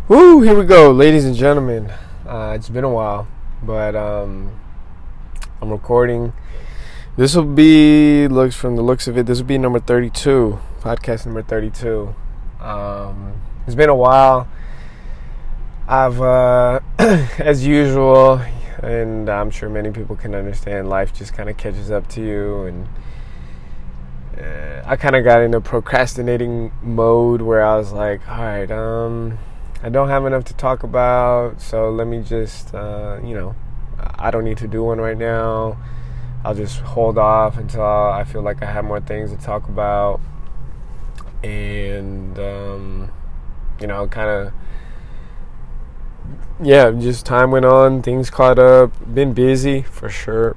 Woo, here we go, ladies and gentlemen. It's been a while, but I'm recording. This will be, from the looks of it, this will be number 32, podcast number 32. It's been a while. I've, as usual, and I'm sure many people can understand, life just kind of catches up to you, and I kind of got into procrastinating mode where I was like, all right, I don't have enough to talk about, so let me just, I don't need to do one right now. I'll just hold off until I feel like I have more things to talk about. And, just time went on, things caught up, been busy for sure.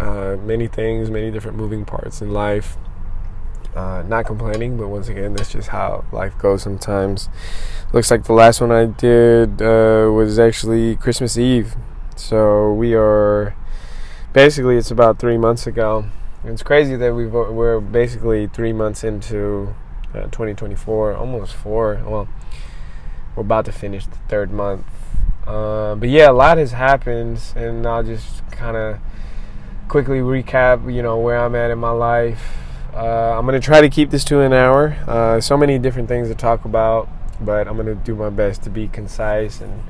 Many things, many different moving parts in life. Not complaining, but once again, that's just how life goes sometimes. Looks like the last one I did was actually Christmas Eve. So we are, basically it's about 3 months ago. And it's crazy that we're basically 3 months into 2024, almost 4. Well, we're about to finish the third month. But yeah, a lot has happened, and I'll just kind of quickly recap, where I'm at in my life. I'm going to try to keep this to an hour. So many different things to talk about, but I'm going to do my best to be concise and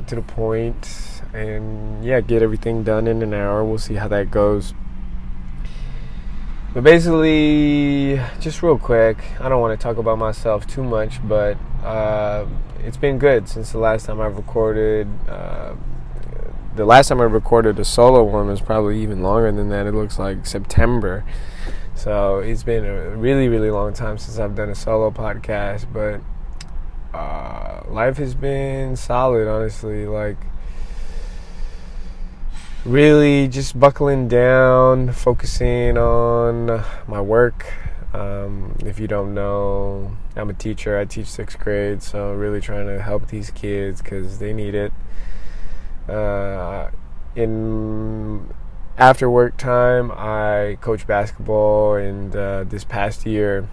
to the point, and get everything done in an hour. We'll see how that goes. But basically, just real quick, I don't want to talk about myself too much, but it's been good since the last time I've recorded. The last time I recorded a solo one was probably even longer than that. It looks like September. So it's been a really, really long time since I've done a solo podcast, but life has been solid, honestly. Like, really just buckling down, focusing on my work. If you don't know, I'm a teacher. I teach 6th grade, so really trying to help these kids because they need it. In after work time, I coach basketball, and this past year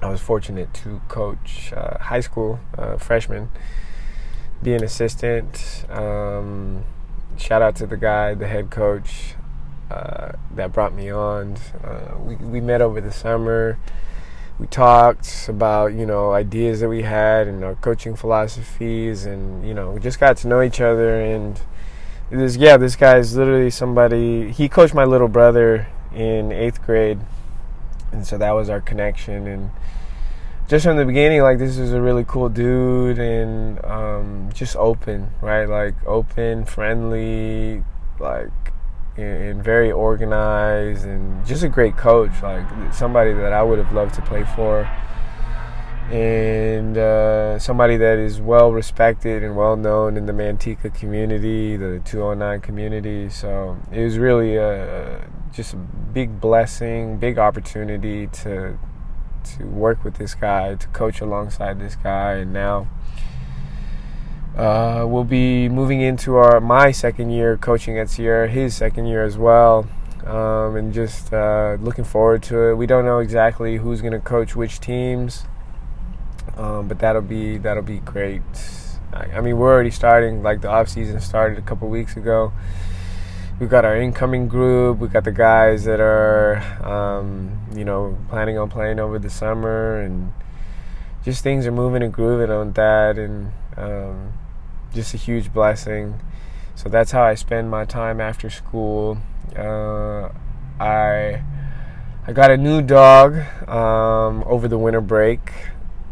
I was fortunate to coach high school freshmen, be an assistant. Shout out to the head coach that brought me on. We met over the summer. We talked about, ideas that we had and our coaching philosophies, and, we just got to know each other. And this guy is literally somebody, he coached my little brother in 8th grade. And so that was our connection. And just from the beginning, this is a really cool dude, and just open, right? Open, friendly, and very organized, and just a great coach, somebody that I would have loved to play for, and somebody that is well respected and well known in the Manteca community, the 209 community. So it was really just a big blessing, big opportunity to work with this guy, to coach alongside this guy. And now we'll be moving into my second year coaching at Sierra, his second year as well, and just looking forward to it. We don't know exactly who's going to coach which teams, but that'll be great. I mean, we're already starting, the off season started a couple weeks ago. We've got our incoming group. We've got the guys that are, planning on playing over the summer, and just things are moving and grooving on that, and just a huge blessing. So that's how I spend my time after school. I got a new dog over the winter break.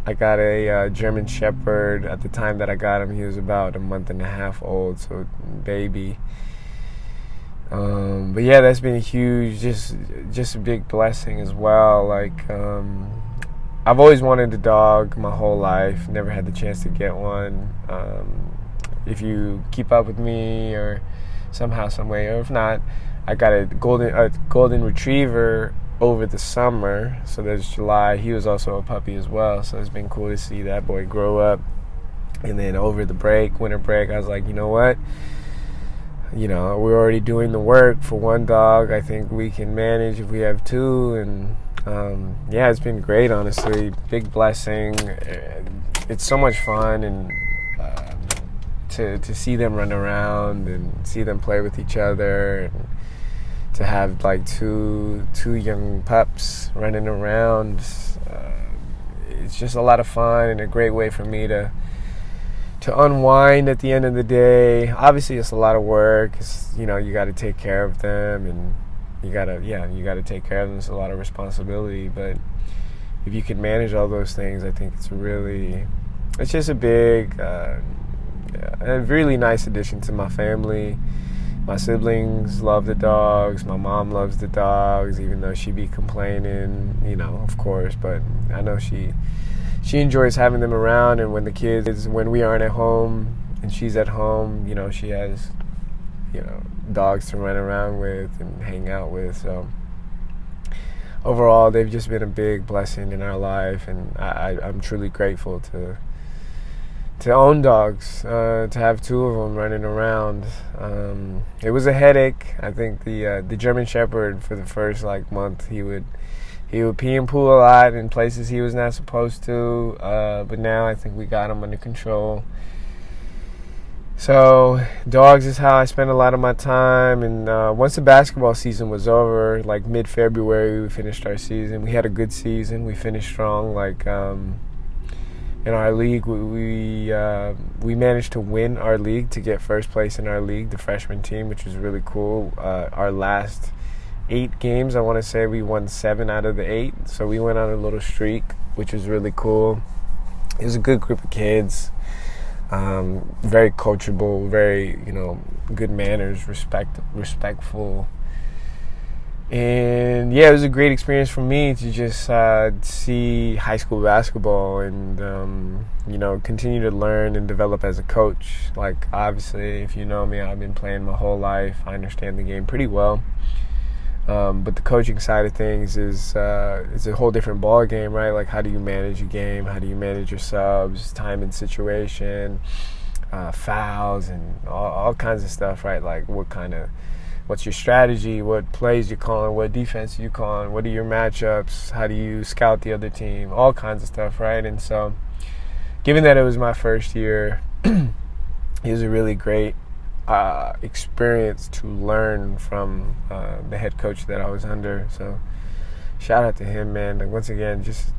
I got a German Shepherd. At the time that I got him, he was about a month and a half old, so baby. But yeah, that's been a huge, just a big blessing as well. I've always wanted a dog my whole life, never had the chance to get one. If you keep up with me, or somehow, some way, or if not, I got a golden retriever over the summer. So there's July. He was also a puppy as well, so it's been cool to see that boy grow up. And then over the winter break, I was like, you know what? We're already doing the work for one dog. I think we can manage if we have two. And it's been great, honestly. Big blessing. it's so much fun, and to see them run around and see them play with each other, and to have like two young pups running around. It's just a lot of fun and a great way for me to unwind at the end of the day. Obviously, it's a lot of work. It's, you got to take care of them, and you got to take care of them. It's a lot of responsibility, but if you can manage all those things, I think it's just a big, a really nice addition to my family. My siblings love the dogs. My mom loves the dogs, even though she be complaining, of course. But I know she enjoys having them around. And when we aren't at home and she's at home, she has, dogs to run around with and hang out with. So overall, they've just been a big blessing in our life, and I'm truly grateful to own dogs, to have two of them running around. It was a headache. I think the German Shepherd, for the first month, he would pee and poo a lot in places he was not supposed to, but now I think we got him under control. So dogs is how I spend a lot of my time. And once the basketball season was over, mid-February, we finished our season. We had a good season. We finished strong. In our league, we managed to win our league, to get first place in our league, the freshman team, which was really cool. Our last 8 games, I want to say we won 7 out of the 8. So we went on a little streak, which was really cool. It was a good group of kids, very coachable, very good manners, respectful. And yeah, it was a great experience for me to just see high school basketball and continue to learn and develop as a coach. Obviously, if you know me, I've been playing my whole life. I understand the game pretty well. But the coaching side of things is a whole different ball game, right? How do you manage a game? How do you manage your subs, time and situation, fouls, and all kinds of stuff, right? What's your strategy? What plays you're calling? What defense you're calling? What are your matchups? How do you scout the other team? All kinds of stuff, right? And so, given that it was my first year, it was a really great experience to learn from the head coach that I was under. So, shout out to him, man. Once again, just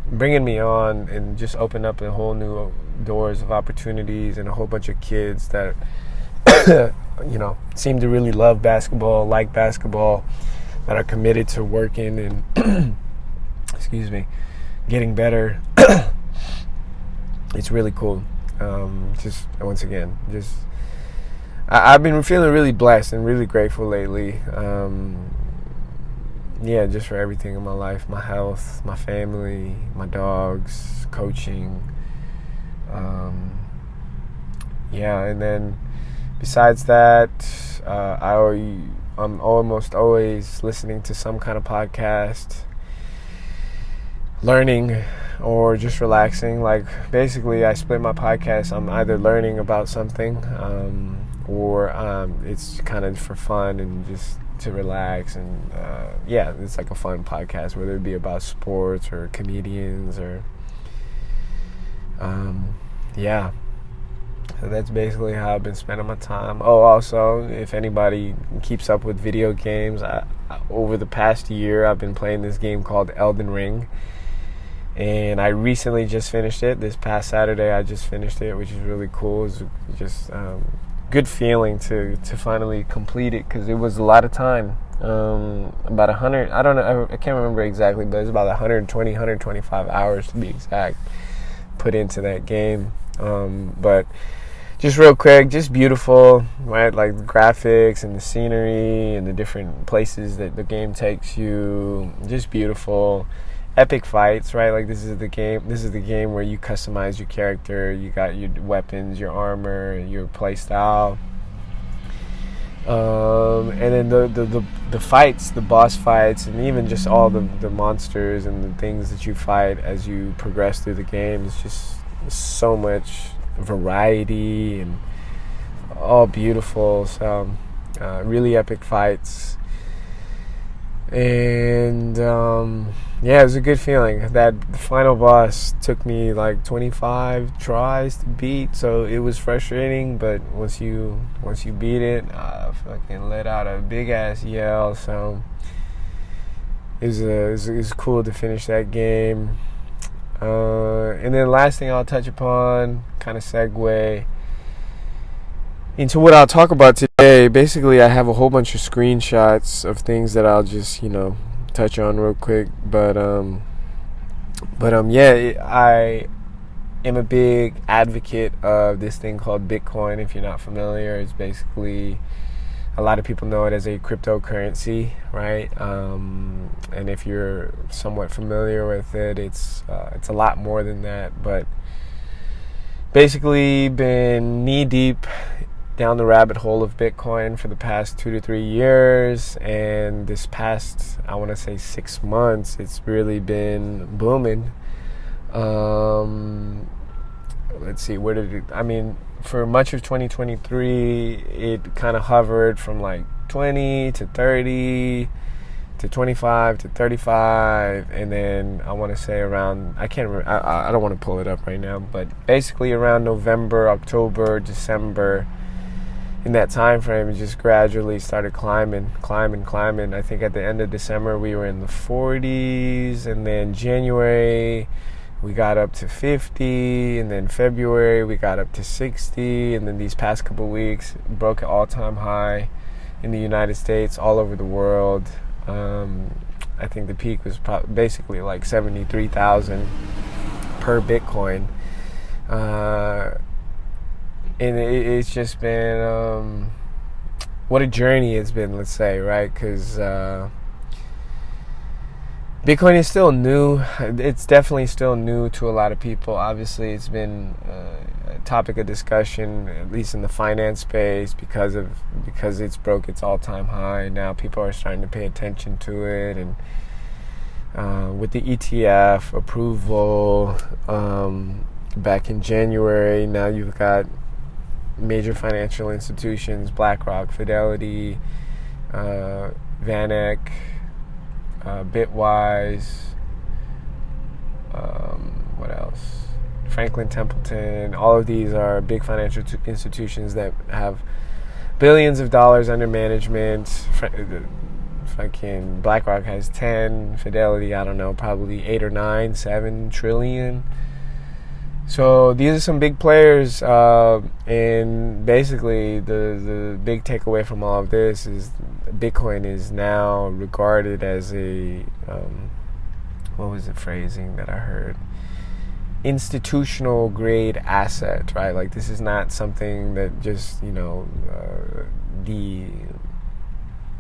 bringing me on and just opened up a whole new doors of opportunities, and a whole bunch of kids that seem to really love basketball, like basketball, that are committed to working and getting better. It's really cool. I've been feeling really blessed and really grateful lately. Just for everything in my life, my health, my family, my dogs, coaching. And then besides that, I'm almost always listening to some kind of podcast, learning or just relaxing. Basically, I split my podcast. I'm either learning about something, or it's kind of for fun and just to relax. And it's like a fun podcast, whether it be about sports or comedians or So that's basically how I've been spending my time. Oh, also, if anybody keeps up with video games, over the past year, I've been playing this game called Elden Ring. And I recently just finished it. This past Saturday, I just finished it, which is really cool. It's just good feeling to finally complete it, because it was a lot of time. About 100, I don't know, I can't remember exactly, but it's about 120, 125 hours to be exact, put into that game. But just real quick, just beautiful, right? The graphics and the scenery and the different places that the game takes you, just beautiful. Epic fights, right? This is the game where you customize your character. You got your weapons, your armor, your play style. And then the fights, the boss fights, and even just all the monsters and the things that you fight as you progress through the game. It's just so much variety and all beautiful. So really epic fights. And Yeah, it was a good feeling. That final boss took me like 25 tries to beat, so it was frustrating. But once you beat it, I fucking let out a big ass yell. So it was cool to finish that game. And then last thing I'll touch upon, kind of segue into what I'll talk about today. Basically, I have a whole bunch of screenshots of things that I'll just touch on real quick. Yeah, I am a big advocate of this thing called Bitcoin. If you're not familiar, it's basically, a lot of people know it as a cryptocurrency, right? And if you're somewhat familiar with it, it's a lot more than that. But basically, been knee deep down the rabbit hole of Bitcoin for the past 2 to 3 years, and this past, I want to say 6 months, it's really been booming. Let's see, for much of 2023, it kind of hovered from like 20 to 30 to 25 to 35, and then I want to say around, I can't remember, I don't want to pull it up right now, but basically around November, October, December, in that time frame, it just gradually started climbing. I think at the end of December we were in the 40s, and then January we got up to 50, and then February we got up to 60, and then these past couple weeks broke an all-time high in the United States, all over the world. I think the peak was basically like 73,000 per Bitcoin. And it's just been what a journey it's been, let's say, right? Because Bitcoin is still new. It's definitely still new to a lot of people. Obviously, it's been a topic of discussion, at least in the finance space, because it's broke its all-time high. Now people are starting to pay attention to it, and with the ETF approval back in January, now you've got major financial institutions, BlackRock, Fidelity, VanEck, Bitwise, what else? Franklin Templeton. All of these are big financial institutions that have billions of dollars under management. Fucking BlackRock has 10, Fidelity, I don't know, probably 8 or 9, 7 trillion. So these are some big players, and basically the big takeaway from all of this is Bitcoin is now regarded as a, what was the phrasing that I heard? Institutional grade asset, right? Like, this is not something that just, the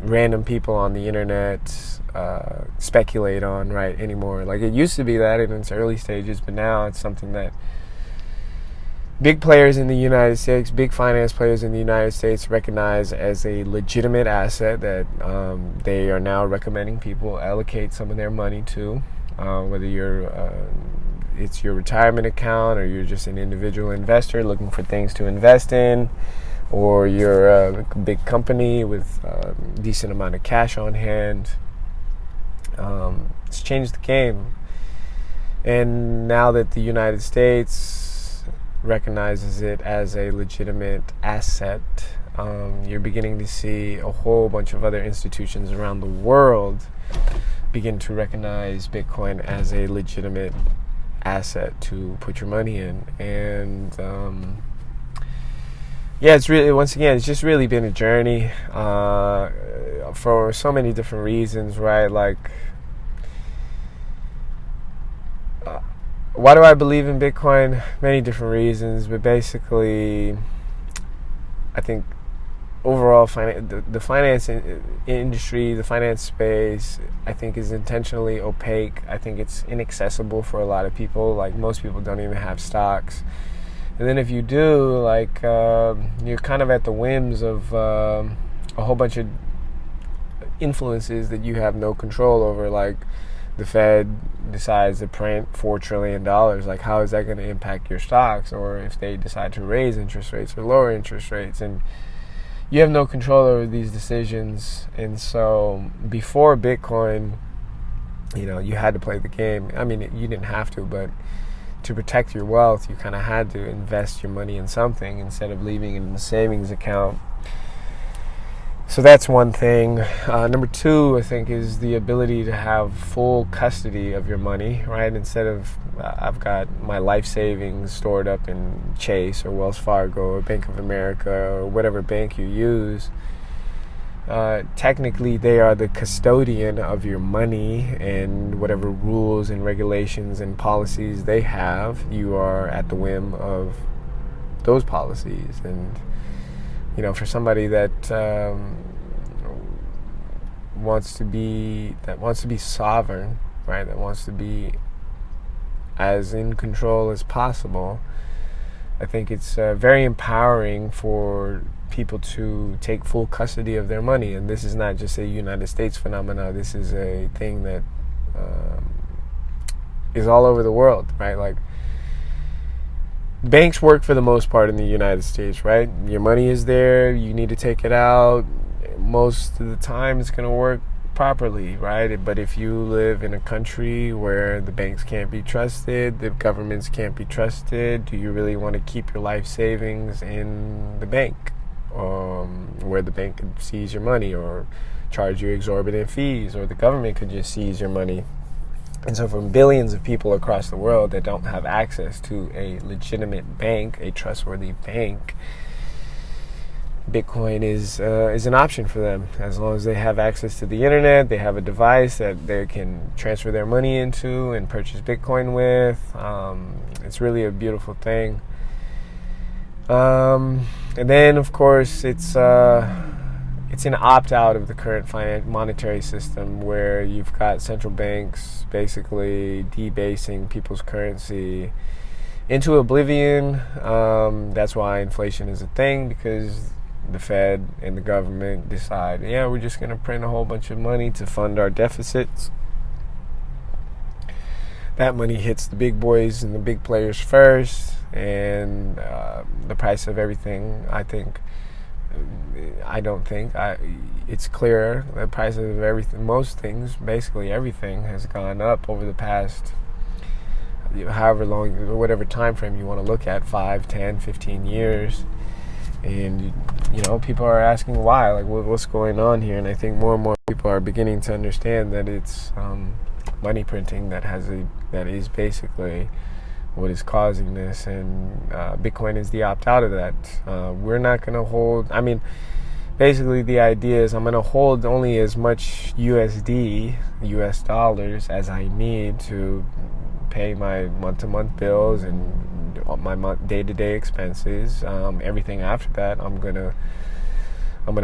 random people on the internet speculate on, right, anymore. Like, it used to be that in its early stages, but now it's something that big players in the United States, big finance players in the United States recognize as a legitimate asset that they are now recommending people allocate some of their money to, whether it's your retirement account, or you're just an individual investor looking for things to invest in, or you're a big company with a decent amount of cash on hand. It's changed the game. And now that the United States recognizes it as a legitimate asset, you're beginning to see a whole bunch of other institutions around the world begin to recognize Bitcoin as a legitimate asset to put your money in. And yeah, it's really, once again, it's just really been a journey for so many different reasons, right? Like, why do I believe in Bitcoin? Many different reasons, but basically, I think overall, the finance industry, the finance space, I think is intentionally opaque. I think it's inaccessible for a lot of people. Like, most people don't even have stocks. And then if you do, like, you're kind of at the whims of a whole bunch of influences that you have no control over. Like, the Fed decides to print $4 trillion. Like, how is that going to impact your stocks? Or if they decide to raise interest rates or lower interest rates, and you have no control over these decisions. And so before Bitcoin, you had to play the game. I mean, you didn't have to, but to protect your wealth, you kind of had to invest your money in something instead of leaving it in the savings account. So that's one thing. Number two, I think, is the ability to have full custody of your money, right? Instead of, I've got my life savings stored up in Chase or Wells Fargo or Bank of America or whatever bank you use. Technically, they are the custodian of your money, and whatever rules and regulations and policies they have, you are at the whim of those policies. And for somebody that wants to be sovereign, right? That wants to be as in control as possible. I think it's very empowering for people to take full custody of their money. And this is not just a United States phenomena. This is a thing that is all over the world, right? Like, banks work for the most part in the United States, right? Your money is there. You need to take it out. Most of the time, it's going to work properly, right? But if you live in a country where the banks can't be trusted, the governments can't be trusted, do you really want to keep your life savings in the bank, where the bank could seize your money or charge you exorbitant fees, or the government could just seize your money? And so for billions of people across the world that don't have access to a legitimate bank, a trustworthy bank, Bitcoin is an option for them. As long as they have access to the internet, they have a device that they can transfer their money into and purchase Bitcoin with. It's really a beautiful thing. And then, of course, it's an opt-out of the current monetary system, where you've got central banks basically debasing people's currency into oblivion. That's why inflation is a thing, because the Fed and the government decide, we're just going to print a whole bunch of money to fund our deficits. That money hits the big boys and the big players first, and the price of everything, it's clear the price of everything, most things, basically everything, has gone up over the past however long, whatever time frame you want to look at, 5, 10, 15 years. And people are asking why, like, what's going on here? And I think more and more people are beginning to understand that it's money printing that is basically what is causing this, and Bitcoin is the opt-out of that. We're not going to hold, basically the idea is I'm going to hold only as much USD, US dollars, as I need to pay my month-to-month bills and my day-to-day expenses. Everything after that, I'm gonna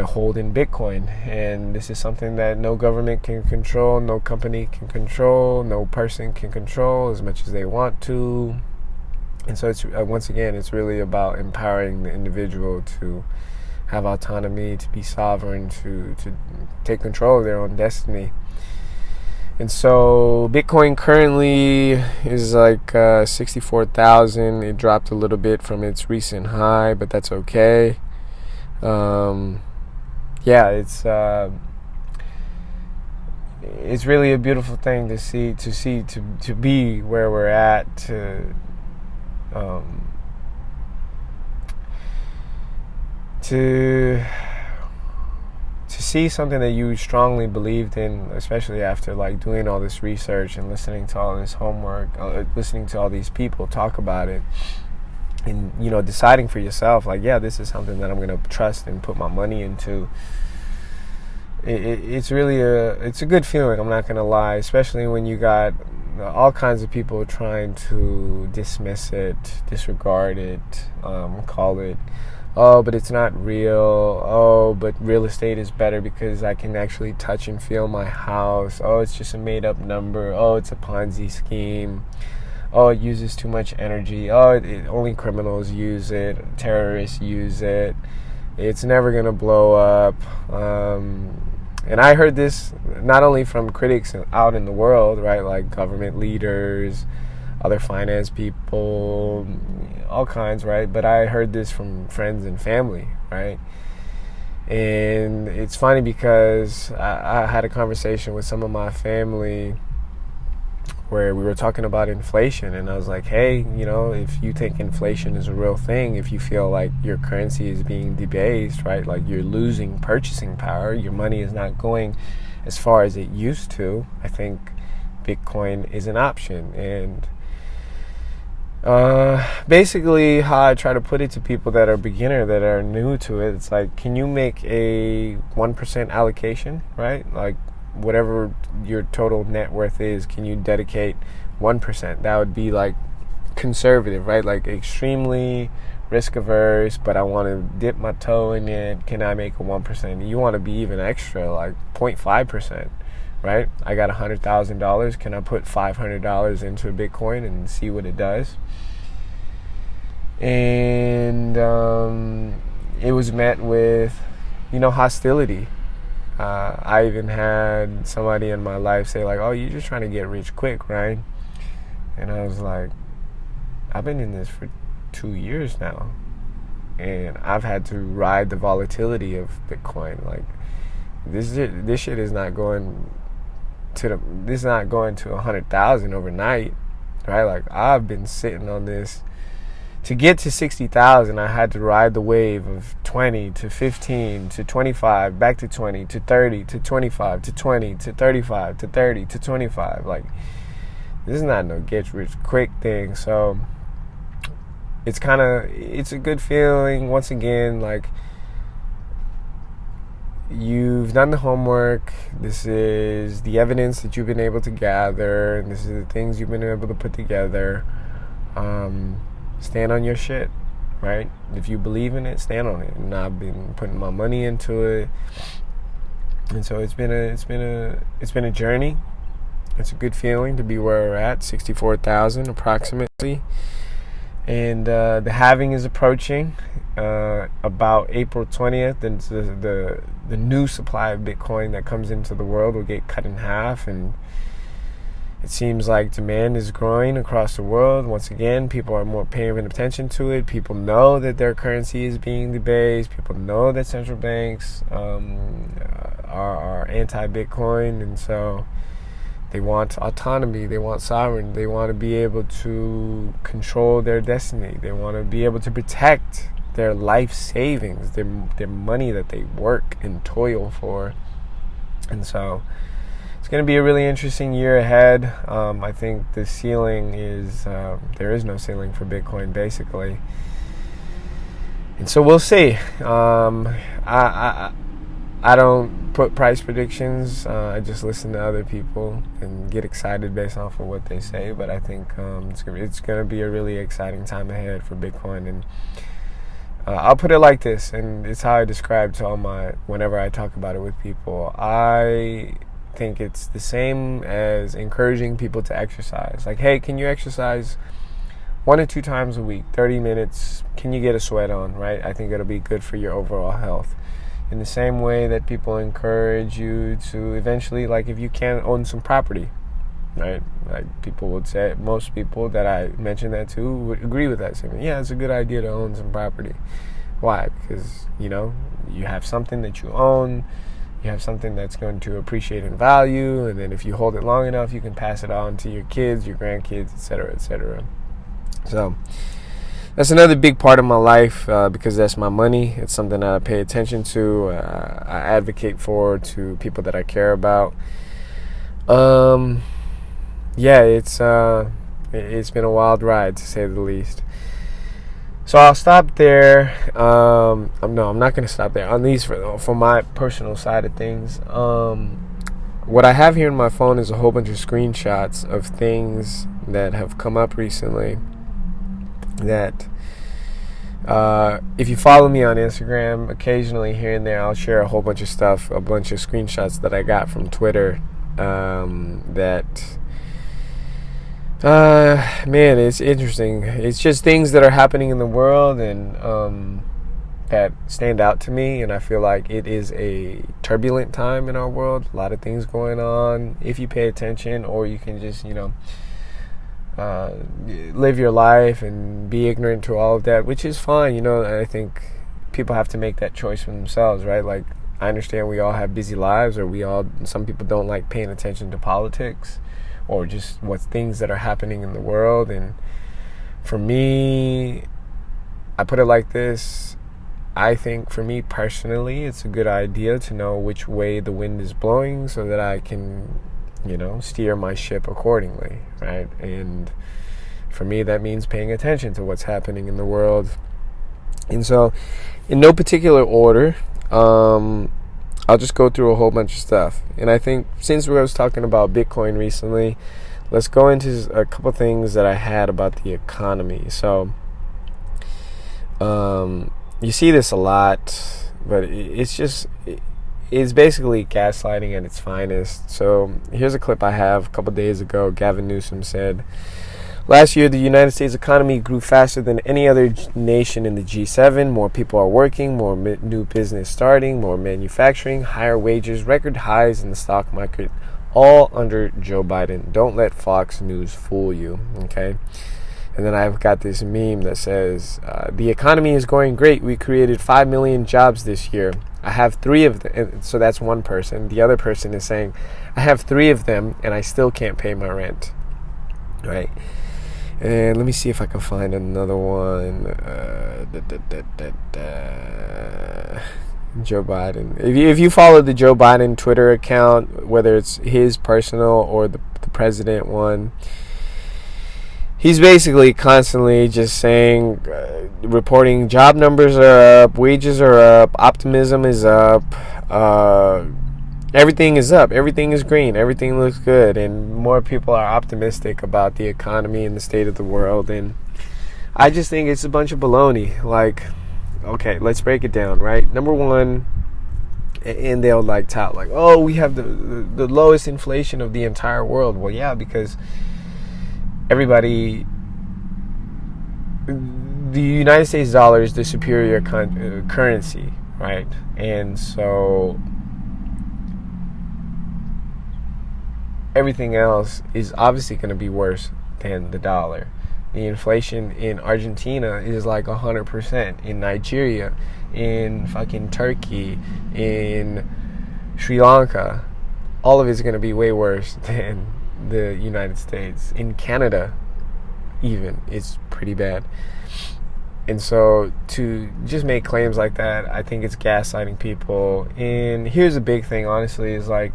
hold in Bitcoin, and this is something that no government can control, no company can control, no person can control as much as they want to. And so it's once again, it's really about empowering the individual to have autonomy, to be sovereign, to take control of their own destiny. And so Bitcoin currently is like 64,000. It dropped a little bit from its recent high, but that's okay. It's really a beautiful thing to be where we're at, to see something that you strongly believed in, especially after like doing all this research and listening to all this homework, listening to all these people talk about it, and deciding for yourself, like, this is something that I'm going to trust and put my money into. It's really it's a good feeling, I'm not going to lie, especially when you got all kinds of people trying to dismiss it, disregard it, call it, oh, but it's not real. Oh, but real estate is better because I can actually touch and feel my house. Oh, it's just a made-up number. Oh, it's a Ponzi scheme. Oh, it uses too much energy. Oh, only criminals use it. Terrorists use it. It's never going to blow up. And I heard this not only from critics out in the world, right, like government leaders, other finance people, all kinds, right? But I heard this from friends and family, right? And it's funny because I had a conversation with some of my family where we were talking about inflation, and I was like, hey, if you think inflation is a real thing, if you feel like your currency is being debased, right, like you're losing purchasing power, your money is not going as far as it used to, I think Bitcoin is an option. And basically how I try to put it to people that are beginner, that are new to it, it's like, can you make a 1% allocation, right? Like whatever your total net worth is, can you dedicate 1%? That would be like conservative, right? Like extremely risk averse, but I want to dip my toe in it. Can I make a 1%? You want to be even extra, like 0.5%, right? I got $100,000. Can I put $500 into a Bitcoin and see what it does? And it was met with, hostility. I even had somebody in my life say like, oh, you're just trying to get rich quick, right? And I was like, I've been in this for 2 years now, and I've had to ride the volatility of Bitcoin. Like this shit is not going to 100,000 overnight, right? Like I've been sitting on this. To get to 60,000, I had to ride the wave of 20 to 15 to 25, back to 20 to 30 to 25 to 20 to 35 to 30 to 25. Like, this is not no get rich quick thing. So it's a good feeling. Once again, like, you've done the homework. This is the evidence that you've been able to gather, and this is the things you've been able to put together. Stand on your shit, right? If you believe in it, stand on it. And I've been putting my money into it, and so it's been a journey. It's a good feeling to be where we're at, 64,000 approximately, and the halving is approaching. About April 20th, and the new supply of Bitcoin that comes into the world will get cut in half, and it seems like demand is growing across the world. Once again, people are more paying attention to it. People know that their currency is being debased. People know that central banks are anti-Bitcoin, and so they want autonomy. They want sovereignty. They want to be able to control their destiny. They want to be able to protect their life savings, their money that they work and toil for. And so it's going to be a really interesting year ahead. I think the ceiling is, there is no ceiling for Bitcoin, basically. And so we'll see. I don't put price predictions. I just listen to other people and get excited based off of what they say. But I think it's going to be a really exciting time ahead for Bitcoin. And I'll put it like this, and it's how I describe to whenever I talk about it with people. I think it's the same as encouraging people to exercise. Like, hey, can you exercise 1 or 2 times a week, 30 minutes? Can you get a sweat on, right? I think it'll be good for your overall health. In the same way that people encourage you to eventually, like, if you can, own some property, right? Like, people would say, most people that I mentioned that to would agree with that statement. Yeah, it's a good idea to own some property. Why? Because, you have something that you own. You have something that's going to appreciate in value, and then if you hold it long enough, you can pass it on to your kids, your grandkids, etc., etc. So that's another big part of my life, because that's my money. It's something that I pay attention to. I advocate for to people that I care about. It's been a wild ride, to say the least. So I'll stop there. No, I'm not going to stop there. On these, for my personal side of things, what I have here in my phone is a whole bunch of screenshots of things that have come up recently. That if you follow me on Instagram, occasionally here and there, I'll share a whole bunch of stuff, a bunch of screenshots that I got from Twitter. Man, it's interesting. It's just things that are happening in the world, and that stand out to me, and I feel like it is a turbulent time in our world. A lot of things going on if you pay attention, or you can just, live your life and be ignorant to all of that, which is fine. I think people have to make that choice for themselves, right? Like, I understand we all have busy lives, or some people don't like paying attention to politics, or just what's things that are happening in the world. And for me, I put it like this. I think for me personally, it's a good idea to know which way the wind is blowing so that I can, steer my ship accordingly, right? And for me, that means paying attention to what's happening in the world. And so, in no particular order, I'll just go through a whole bunch of stuff. And I think since we was talking about Bitcoin recently, let's go into a couple things that I had about the economy. So, you see this a lot, but it's basically gaslighting at its finest. So here's a clip I have a couple days ago. Gavin Newsom said, "Last year, the United States economy grew faster than any other nation in the G7. More people are working, more new business starting, more manufacturing, higher wages, record highs in the stock market, all under Joe Biden. Don't let Fox News fool you." Okay. And then I've got this meme that says, "The economy is going great. We created 5 million jobs this year. I have 3 of them." So that's one person. The other person is saying, "I have 3 of them and I still can't pay my rent." Right? And let me see if I can find another one. Joe Biden. If you follow the Joe Biden Twitter account, whether it's his personal or the president one, he's basically constantly just saying, reporting job numbers are up, wages are up, optimism is up, everything is up, everything is green, everything looks good, and more people are optimistic about the economy and the state of the world. And I just think it's a bunch of baloney. Like, okay, let's break it down, right? Number one, and they'll tout like, "Oh, we have the lowest inflation of the entire world." Well, yeah, because everybody, the United States dollar is the superior currency, right? And so everything else is obviously going to be worse than the dollar. The inflation in Argentina is like 100%, in Nigeria, in fucking Turkey, in Sri Lanka. All of it's going to be way worse than the United States. In Canada, even, it's pretty bad. And so to just make claims like that, I think it's gaslighting people. And here's a big thing, honestly, is like,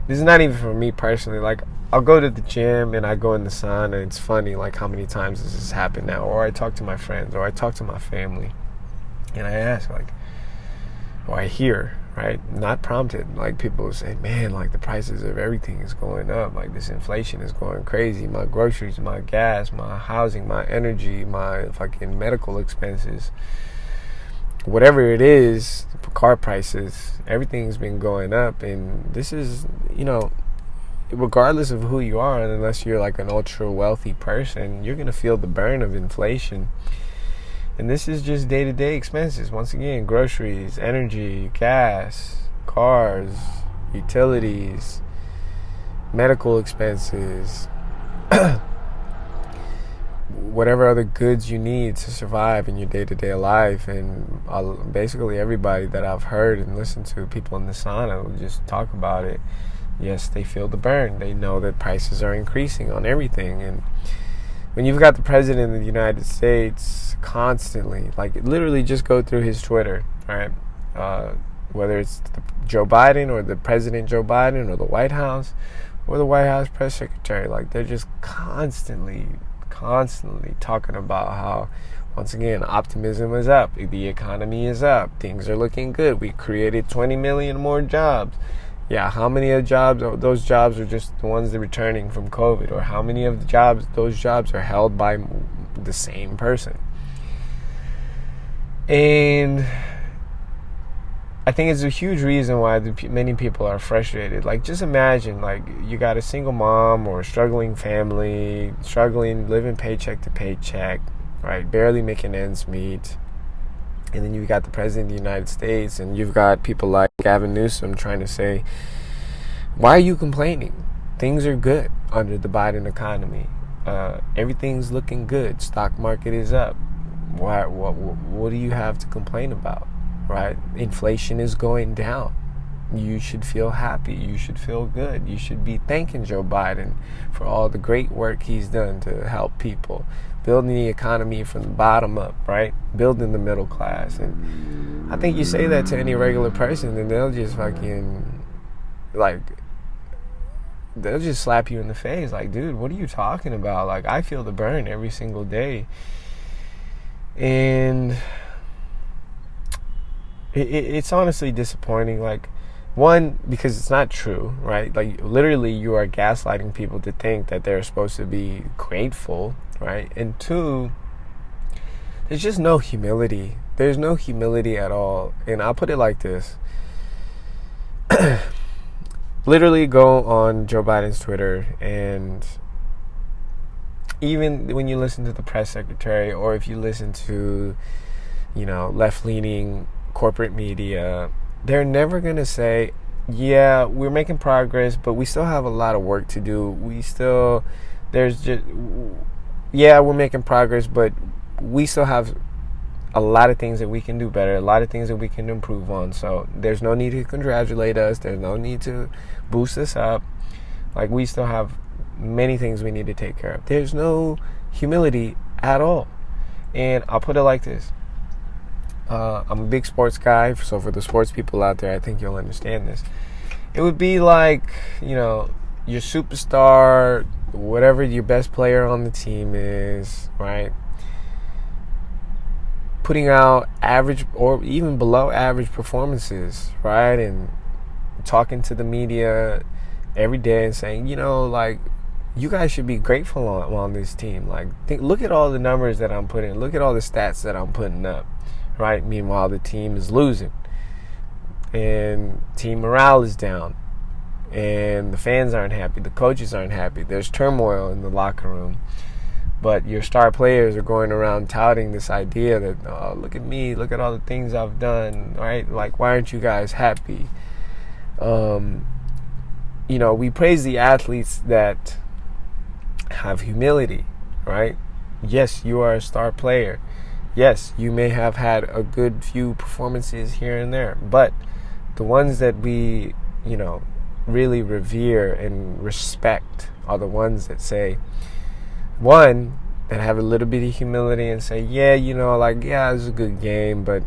this is not even for me personally. Like, I'll go to the gym and I go in the sauna, and it's funny, like, how many times this has happened now. Or I talk to my friends, or I talk to my family, and I ask, like, or I hear, right? Not prompted. Like, people will say, "Man, like, the prices of everything is going up. Like, this inflation is going crazy. My groceries, my gas, my housing, my energy, my fucking medical expenses, whatever it is, car prices, everything's been going up." And this is, regardless of who you are, and unless you're like an ultra wealthy person, you're going to feel the burn of inflation. And this is just day-to-day expenses. Once again, groceries, energy, gas, cars, utilities, medical expenses, whatever other goods you need to survive in your day-to-day life. And basically everybody that I've heard and listened to, people in the sauna, will just talk about it. Yes, they feel the burn. They know that prices are increasing on everything. And when you've got the president of the United States constantly, like, literally just go through his Twitter, all right? Whether it's Joe Biden or the President Joe Biden or the White House or the White House press secretary, like, they're just constantly talking about how, once again, optimism is up, the economy is up, things are looking good, we created 20 million more jobs. Yeah, how many of those jobs are just the ones that are returning from COVID? Or how many of those jobs are held by the same person? And I think it's a huge reason why many people are frustrated. Like, just imagine, like, you got a single mom or a struggling family, living paycheck to paycheck, right? Barely making ends meet. And then you've got the President of the United States, and you've got people like Gavin Newsom trying to say, "Why are you complaining? Things are good under the Biden economy. Everything's looking good. Stock market is up. Why? What do you have to complain about? Right? Inflation is going down. You should feel happy. You should feel good. You should be thanking Joe Biden for all the great work he's done to help people, building the economy from the bottom up, right? Building the middle class. And I think you say that to any regular person and they'll just fucking, like, they'll just slap you in the face. Like, dude, what are you talking about? Like, I feel the burn every single day. And it's honestly disappointing. Like, one, because it's not true, right? Like, literally, you are gaslighting people to think that they're supposed to be grateful, right? And two, there's just no humility. There's no humility at all. And I'll put it like this. Literally go on Joe Biden's Twitter, and even when you listen to the press secretary, or if you listen to, left-leaning corporate media, they're never going to say, yeah, we're making progress, but we still have a lot of work to do. We're making progress, but we still have a lot of things that we can do better, a lot of things that we can improve on. So there's no need to congratulate us. There's no need to boost us up. Like, we still have many things we need to take care of. There's no humility at all. And I'll put it like this. I'm a big sports guy, so for the sports people out there, I think you'll understand this. It would be like, your superstar, whatever your best player on the team is, right? Putting out average or even below average performances, right? And talking to the media every day and saying, you guys should be grateful on this team. Like, look at all the numbers that I'm putting. Look at all the stats that I'm putting up, right? Meanwhile, the team is losing, and team morale is down, and the fans aren't happy. The coaches aren't happy. There's turmoil in the locker room. But your star players are going around touting this idea that, oh, look at me, look at all the things I've done, right? Like, why aren't you guys happy? We praise the athletes that have humility, right? Yes, you are a star player. Yes, you may have had a good few performances here and there, but the ones that we, really revere and respect are the ones that say, one, that have a little bit of humility and say, yeah, it was a good game, but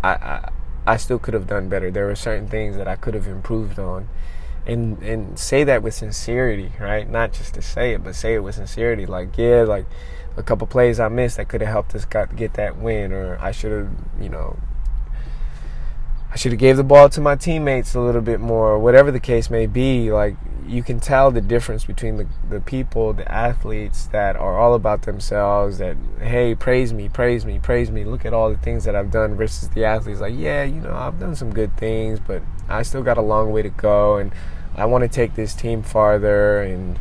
I still could have done better. There were certain things that I could have improved on. And say that with sincerity, right? Not just to say it, but say it with sincerity. Like, yeah, like a couple plays I missed that could have helped us get that win, or I should have, I should have gave the ball to my teammates a little bit more, or whatever the case may be. Like, you can tell the difference between the people, the athletes that are all about themselves, that, hey, praise me, look at all the things that I've done, versus the athletes like, yeah, I've done some good things, but I still got a long way to go, and I want to take this team farther, and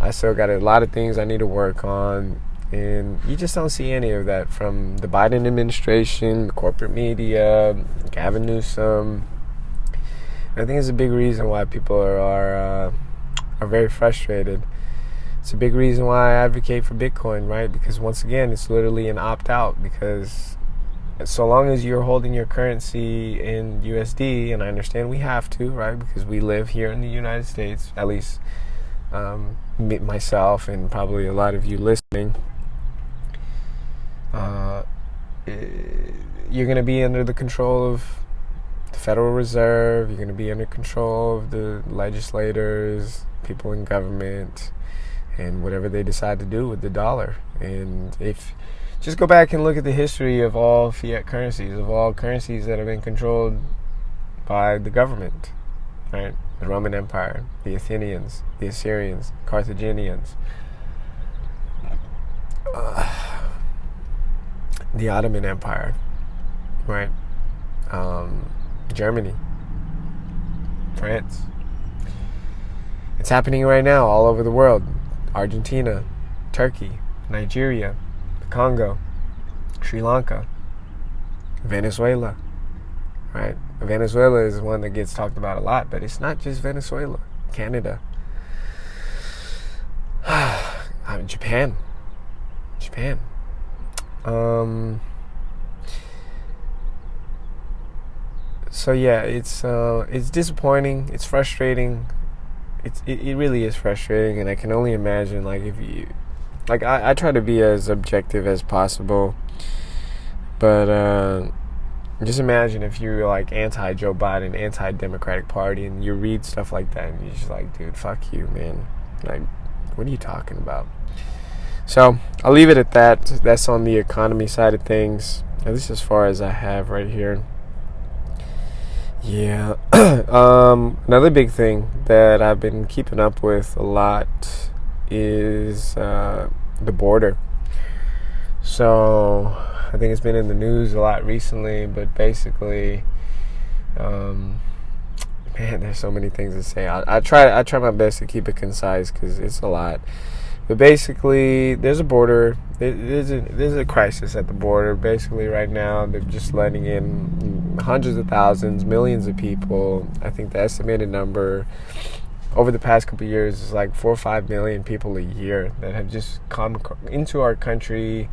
I still got a lot of things I need to work on. And you just don't see any of that from the Biden administration, the corporate media, Gavin Newsom. And I think it's a big reason why people are very frustrated. It's a big reason why I advocate for Bitcoin, right? Because once again, it's literally an opt-out, because so long as you're holding your currency in USD, and I understand we have to, right? Because we live here in the United States, at least myself and probably a lot of you listening. You're going to be under the control of the Federal Reserve. You're going to be under control of the legislators, people in government, and whatever they decide to do with the dollar. And if just go back and look at the history of all fiat currencies, of all currencies that have been controlled by the government, right? The Roman Empire, the Athenians, the Assyrians, Carthaginians, the Ottoman Empire, right? Germany, France. It's happening right now all over the world. Argentina, Turkey, Nigeria, the Congo, Sri Lanka, Venezuela, right? Venezuela is one that gets talked about a lot, but it's not just Venezuela. Canada, Japan. So yeah, it's disappointing. It's frustrating. It really is frustrating, and I can only imagine, like, if you, like, I try to be as objective as possible, but just imagine if you're like anti-Joe Biden, anti-Democratic Party, and you read stuff like that, and you're just like, dude, fuck you, man. Like, what are you talking about? So I'll leave it at that. That's on the economy side of things, at least as far as I have right here. Yeah. Another big thing that I've been keeping up with a lot is the border. So I think it's been in the news a lot recently, but basically, man, there's so many things to say. I try my best to keep it concise because it's a lot. But basically, there's a border. There's a crisis at the border. Basically, right now, they're just letting in hundreds of thousands, millions of people. I think the estimated number over the past couple of years is like 4 or 5 million people a year that have just come into our country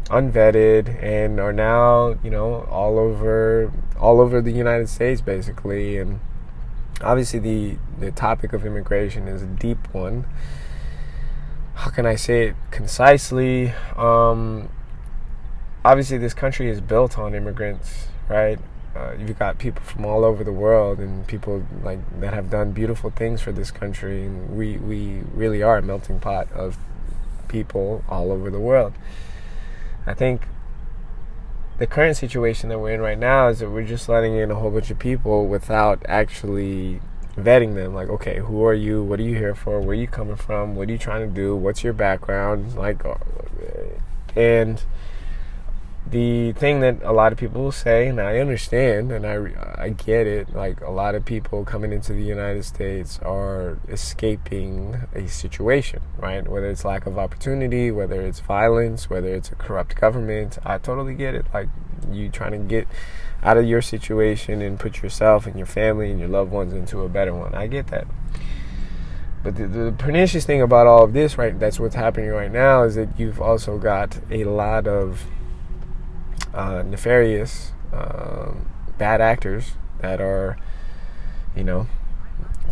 unvetted and are now, all over the United States, basically. And obviously, the topic of immigration is a deep one. How can I say it concisely? Obviously, this country is built on immigrants, right? You've got people from all over the world and people like that have done beautiful things for this country, and we really are a melting pot of people all over the world. I think the current situation that we're in right now is that we're just letting in a whole bunch of people without actually vetting them. Like, okay, who are you? What are you here for? Where are you coming from? What are you trying to do? What's your background? Like, and the thing that a lot of people will say, and I understand, and I get it, like, a lot of people coming into the United States are escaping a situation, right? Whether it's lack of opportunity, whether it's violence, whether it's a corrupt government. I totally get it. Like, you trying to get out of your situation and put yourself and your family and your loved ones into a better one. I get that. But the pernicious thing about all of this, right, that's what's happening right now, is that you've also got a lot of nefarious, bad actors that are,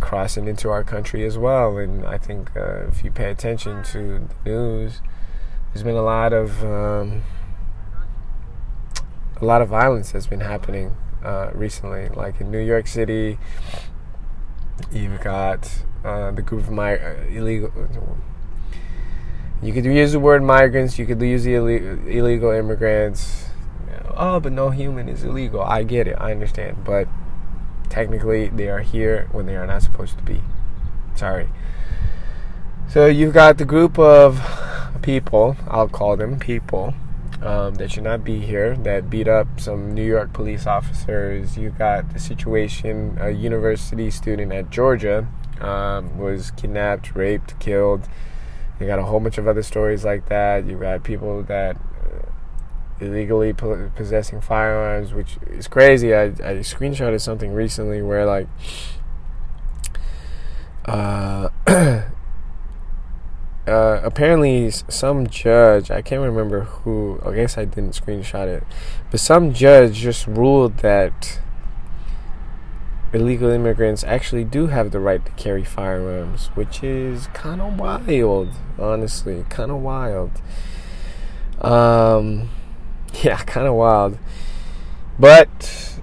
crossing into our country as well. And I think if you pay attention to the news, there's been a lot of violence that's been happening recently. Like in New York City, you've got the group of illegal. You could use the word migrants. You could use the illegal immigrants. Oh, but no human is illegal. I get it. I understand. But technically, they are here when they are not supposed to be. Sorry. So you've got the group of people, I'll call them people, that should not be here, that beat up some New York police officers. You've got the situation, a university student at Georgia was kidnapped, raped, killed. You got a whole bunch of other stories like that. You've got people that illegally possessing firearms, which is crazy. I screenshotted something recently where, like, apparently some judge, I can't remember who, I guess I didn't screenshot it, but some judge just ruled that illegal immigrants actually do have the right to carry firearms, which is kind of wild, honestly, kind of wild. Yeah, kind of wild. But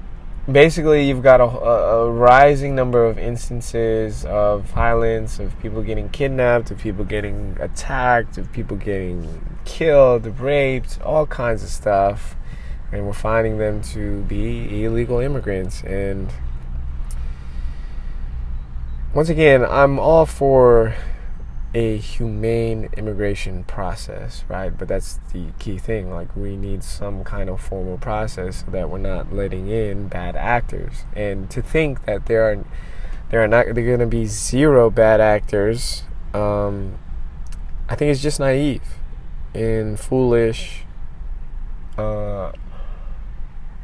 basically, you've got a rising number of instances of violence, of people getting kidnapped, of people getting attacked, of people getting killed, raped, all kinds of stuff. And we're finding them to be illegal immigrants. And once again, I'm all for a humane immigration process, right? But that's the key thing. Like, we need some kind of formal process so that we're not letting in bad actors. And to think that they're going to be zero bad actors, I think it's just naive and foolish. And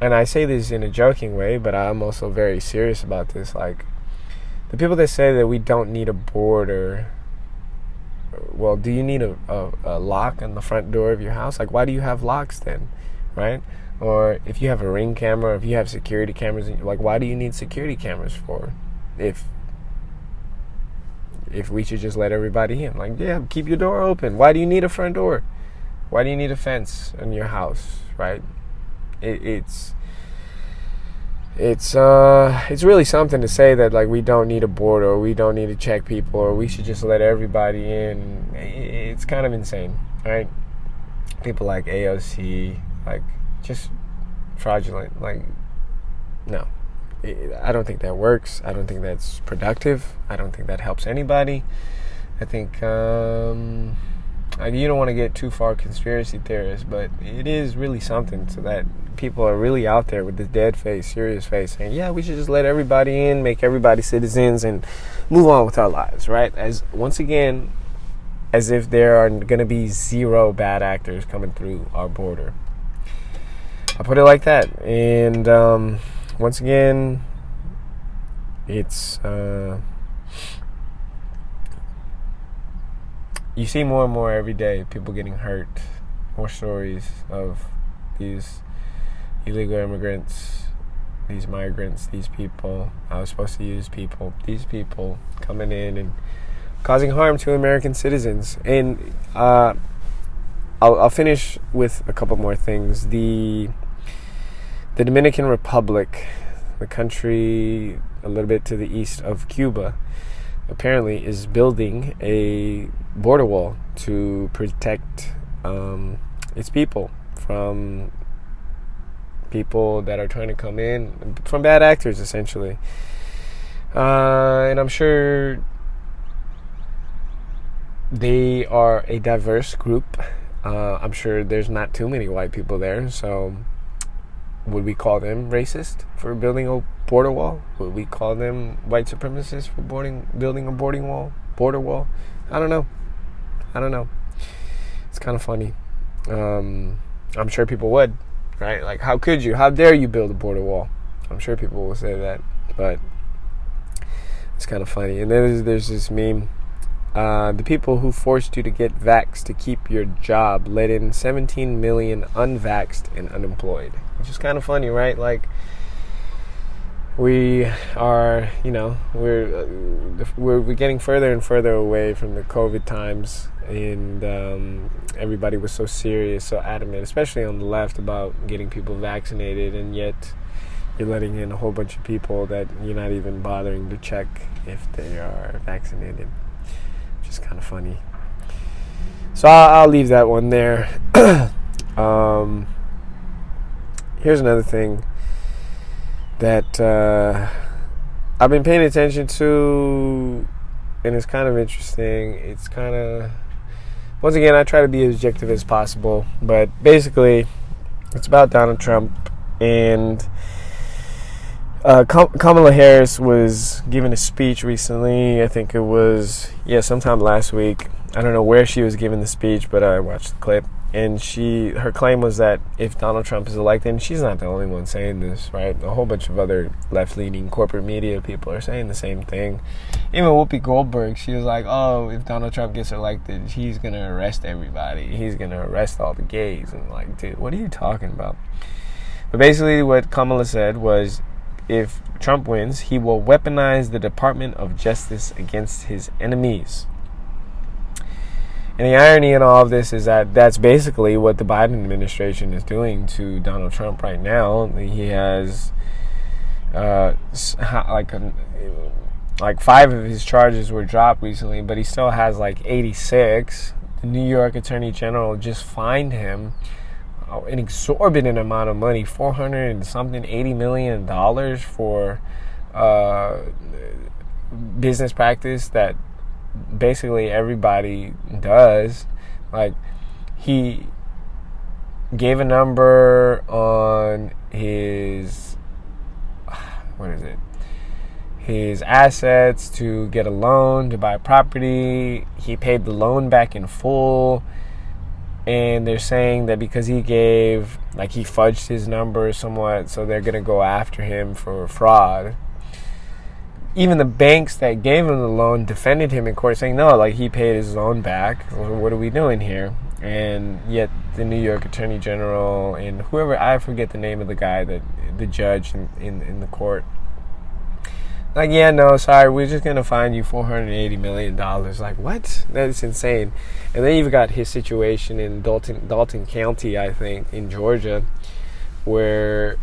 I say this in a joking way, but I'm also very serious about this. Like, the people that say that we don't need a border, well, do you need a lock on the front door of your house? Like, why do you have locks then, right? Or if you have a Ring camera, if you have security cameras, like, why do you need security cameras for? If we should just let everybody in. Like, yeah, keep your door open. Why do you need a front door? Why do you need a fence in your house, right? It's really something to say that, like, we don't need a border, or we don't need to check people, or we should just let everybody in. It's kind of insane, right? People like AOC, like, just fraudulent. Like, no. I don't think that works. I don't think that's productive. I don't think that helps anybody. I think you don't want to get too far conspiracy theorist, but it is really something so that people are really out there with this dead face, serious face, saying, yeah, we should just let everybody in, make everybody citizens, and move on with our lives, right? As if there are going to be zero bad actors coming through our border. I put it like that. And once again, it's you see more and more every day people getting hurt. More stories of these illegal immigrants, these migrants, these people. I was supposed to use people. These people coming in and causing harm to American citizens. And I'll finish with a couple more things. The Dominican Republic, the country a little bit to the east of Cuba, apparently is building a border wall to protect its people from people that are trying to come in, from bad actors, essentially. And I'm sure they are a diverse group. I'm sure there's not too many white people there, so would we call them racist for building a border wall? Would we call them white supremacists for building a border wall? I don't know. It's kind of funny. I'm sure people would, right? Like, how could you? How dare you build a border wall? I'm sure people will say that, but it's kind of funny. And then there's this meme. The people who forced you to get vaxxed to keep your job let in 17 million unvaxxed and unemployed. Which is kind of funny, right? Like, we are, we're getting further and further away from the COVID times, and everybody was so serious, so adamant, especially on the left, about getting people vaccinated, and yet you're letting in a whole bunch of people that you're not even bothering to check if they are vaccinated. Which is kind of funny. So I'll leave that one there. Here's another thing that I've been paying attention to, and it's kind of interesting. It's kind of, once again, I try to be as objective as possible, but basically it's about Donald Trump. And Kamala Harris was giving a speech recently. I think it was, sometime last week. I don't know where she was giving the speech, but I watched the clip. And her claim was that if Donald Trump is elected, and she's not the only one saying this, right? A whole bunch of other left-leaning corporate media people are saying the same thing. Even Whoopi Goldberg, she was like, oh, if Donald Trump gets elected, he's going to arrest everybody. He's going to arrest all the gays. And like, dude, what are you talking about? But basically what Kamala said was, if Trump wins, he will weaponize the Department of Justice against his enemies. And the irony in all of this is that that's basically what the Biden administration is doing to Donald Trump right now. He has like 5 of his charges were dropped recently, but he still has like 86. The New York Attorney General just fined him an exorbitant amount of money, $80 million for business practice that basically everybody does. Like, he gave a number on his his assets to get a loan to buy property. He paid the loan back in full, and they're saying that because he fudged his number somewhat, so they're gonna go after him for fraud. Even the banks that gave him the loan defended him in court, saying, no, like, he paid his loan back. What are we doing here? And yet the New York Attorney General and whoever, I forget the name of the guy, that the judge in the court. Like, yeah, no, sorry, we're just going to fine you $480 million. Like, what? That is insane. And then you've got his situation in Dalton County, I think, in Georgia, where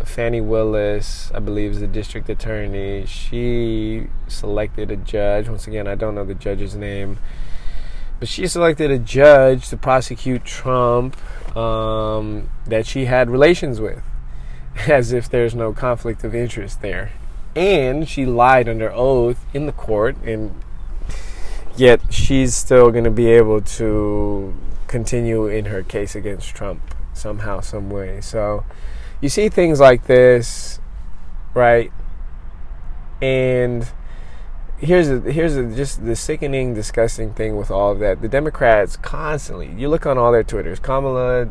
Fannie Willis, I believe, is the district attorney. She selected a judge. Once again, I don't know the judge's name. But she selected a judge to prosecute Trump that she had relations with, as if there's no conflict of interest there. And she lied under oath in the court, and yet she's still going to be able to continue in her case against Trump somehow, some way. So you see things like this, right? And here's just the sickening, disgusting thing with all of that. The Democrats constantly, you look on all their Twitters, Kamala,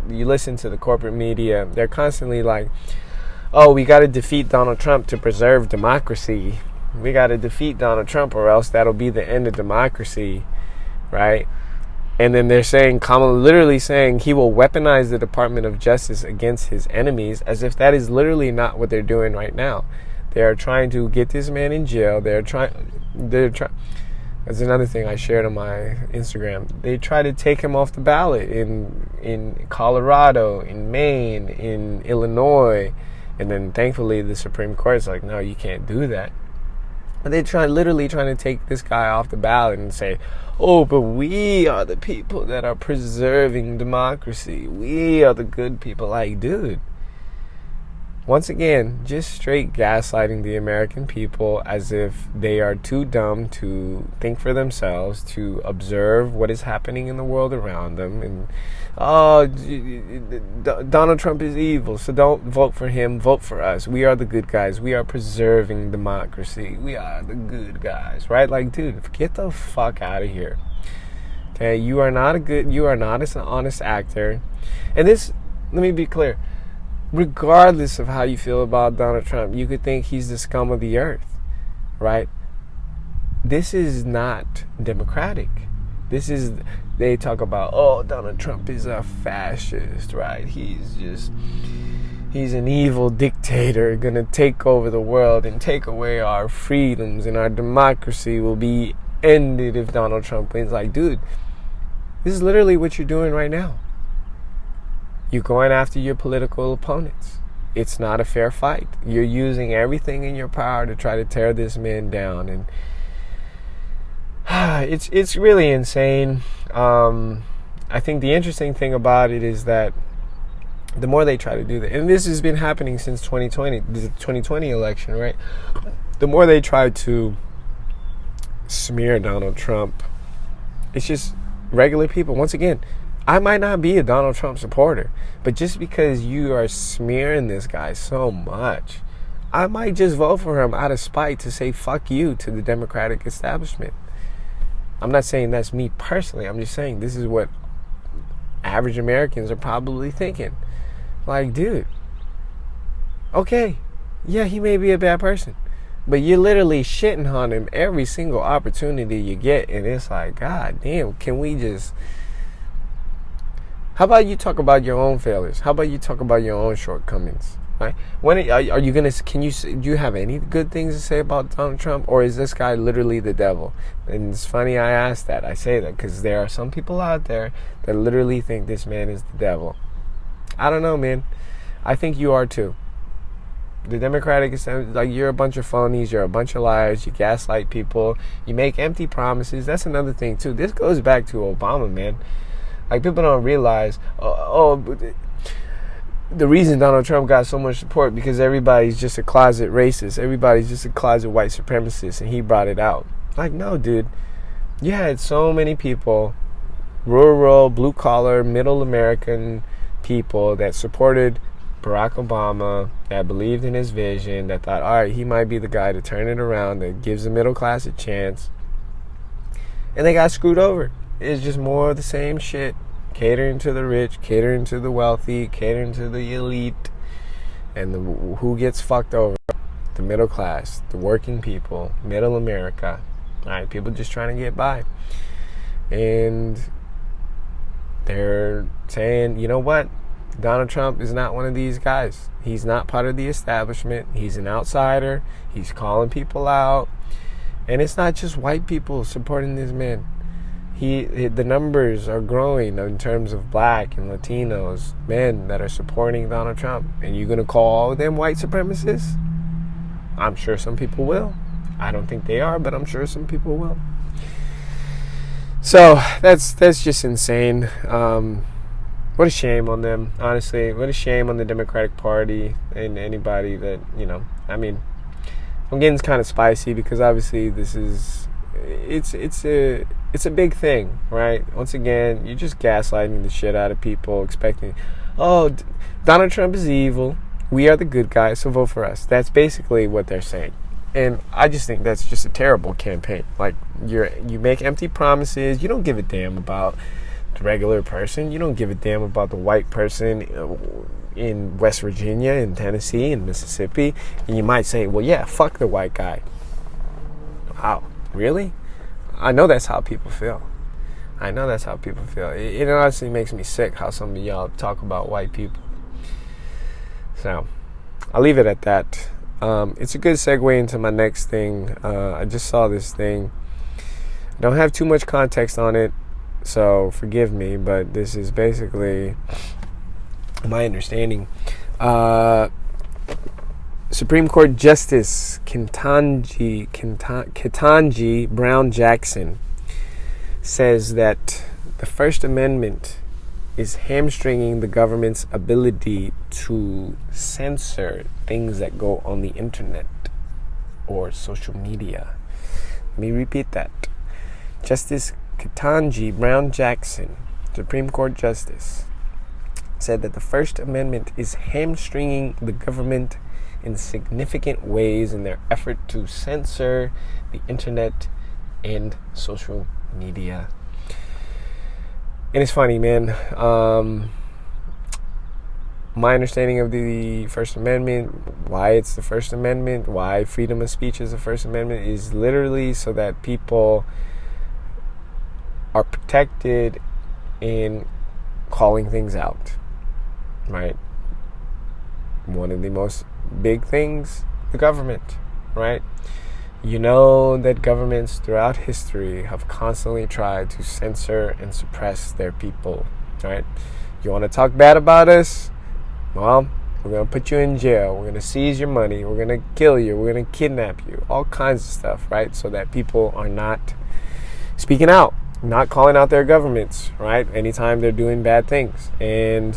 you listen to the corporate media, they're constantly like, oh, we got to defeat Donald Trump to preserve democracy. We got to defeat Donald Trump or else that'll be the end of democracy, right? And then they're saying, Kamala literally saying he will weaponize the Department of Justice against his enemies, as if that is literally not what they're doing right now. They are trying to get this man in jail. They're trying. That's another thing I shared on my Instagram. They try to take him off the ballot in Colorado, in Maine, in Illinois. And then thankfully the Supreme Court is like, no, you can't do that. But they're literally trying to take this guy off the ballot and say, oh, but we are the people that are preserving democracy. We are the good people. Like, dude. Once again, just straight gaslighting the American people as if they are too dumb to think for themselves, to observe what is happening in the world around them. And, oh, Donald Trump is evil, so don't vote for him, vote for us. We are the good guys. We are preserving democracy. We are the good guys, right? Like, dude, get the fuck out of here. Okay, you are not an honest actor. And this, let me be clear. Regardless of how you feel about Donald Trump, you could think he's the scum of the earth, right? This is not democratic. They talk about, oh, Donald Trump is a fascist, right? He's an evil dictator gonna take over the world and take away our freedoms, and our democracy will be ended if Donald Trump wins. Like, dude, this is literally what you're doing right now. You're going after your political opponents. It's not a fair fight. You're using everything in your power to try to tear this man down, and it's really insane. I think the interesting thing about it is that the more they try to do that, and this has been happening since 2020, the 2020 election, right? The more they try to smear Donald Trump, it's just regular people. Once again, I might not be a Donald Trump supporter, but just because you are smearing this guy so much, I might just vote for him out of spite to say fuck you to the Democratic establishment. I'm not saying that's me personally. I'm just saying this is what average Americans are probably thinking. Like, dude, okay, yeah, he may be a bad person, but you're literally shitting on him every single opportunity you get, and it's like, god damn, can we just... How about you talk about your own failures? How about you talk about your own shortcomings? Right? When are you gonna? Do you have any good things to say about Donald Trump, or is this guy literally the devil? And it's funny I ask that. I say that because there are some people out there that literally think this man is the devil. I don't know, man. I think you are too. The Democratic is like, you're a bunch of phonies. You're a bunch of liars. You gaslight people. You make empty promises. That's another thing too. This goes back to Obama, man. Like, people don't realize, the reason Donald Trump got so much support because everybody's just a closet racist. Everybody's just a closet white supremacist, and he brought it out. Like, no, dude. You had so many people, rural, blue-collar, middle American people that supported Barack Obama, that believed in his vision, that thought, all right, he might be the guy to turn it around, that gives the middle class a chance. And they got screwed over. It's just more of the same shit. Catering to the rich, catering to the wealthy, catering to the elite. And who gets fucked over? The middle class, the working people, middle America. Alright, people just trying to get by. And they're saying, you know what? Donald Trump is not one of these guys. He's not part of the establishment. He's an outsider. He's calling people out. And it's not just white people supporting this man. The numbers are growing in terms of black and Latinos, men that are supporting Donald Trump. And you're going to call all of them white supremacists? I'm sure some people will. I don't think they are, but I'm sure some people will. So that's just insane. What a shame on them, honestly. What a shame on the Democratic Party and anybody that, I mean, I'm getting kind of spicy because obviously it's a big thing, right? Once again, you're just gaslighting the shit out of people, expecting, Donald Trump is evil. We are the good guys, so vote for us. That's basically what they're saying. And I just think that's just a terrible campaign. Like, you make empty promises. You don't give a damn about the regular person. You don't give a damn about the white person in West Virginia, in Tennessee, in Mississippi. And you might say, well, yeah, fuck the white guy. Wow, really? I know that's how people feel. It honestly makes me sick how some of y'all talk about white people. So, I'll leave it at that. It's a good segue into my next thing. I just saw this thing. I don't have too much context on it, so forgive me, but this is basically my understanding. Supreme Court Justice Ketanji Brown Jackson says that the First Amendment is hamstringing the government's ability to censor things that go on the internet or social media. Let me repeat that. Justice Ketanji Brown Jackson, Supreme Court Justice, said that the First Amendment is hamstringing the government in significant ways in their effort to censor the internet and social media. And it's funny, man. My understanding of the First Amendment, why it's the First Amendment, why freedom of speech is the First Amendment, is literally so that people are protected in calling things out, right? One of the most big things, the government, right? You know that governments throughout history have constantly tried to censor and suppress their people, right? You want to talk bad about us? Well, we're going to put you in jail. We're going to seize your money. We're going to kill you. We're going to kidnap you. All kinds of stuff, right? So that people are not speaking out, not calling out their governments, right? Anytime they're doing bad things. And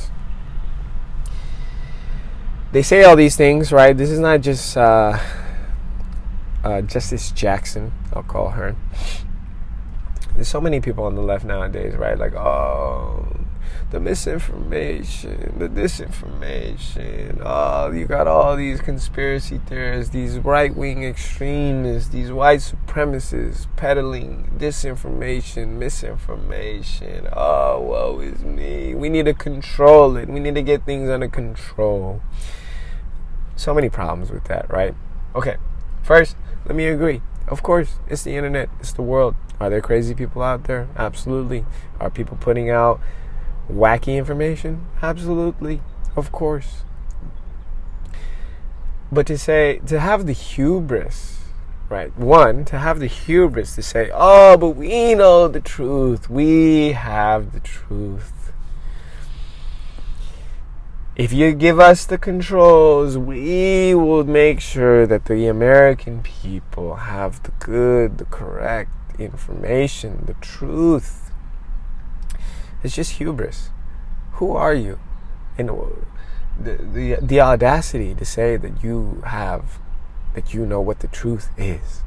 they say all these things, right? This is not just Justice Jackson, I'll call her. There's so many people on the left nowadays, right? Like, the misinformation, the disinformation. You got all these conspiracy theorists, these right-wing extremists, these white supremacists peddling disinformation, misinformation. Woe is me. We need to control it. We need to get things under control. So many problems with that, right? Okay, first, let me agree. Of course, it's the internet. It's the world. Are there crazy people out there? Absolutely. Are people putting out wacky information? Absolutely. Of course. But to have the hubris, right? One, to have the hubris to say, but we know the truth. We have the truth. If you give us the controls, we will make sure that the American people have the good, the correct information, the truth. It's just hubris. Who are you? And the audacity to say that you know what the truth is,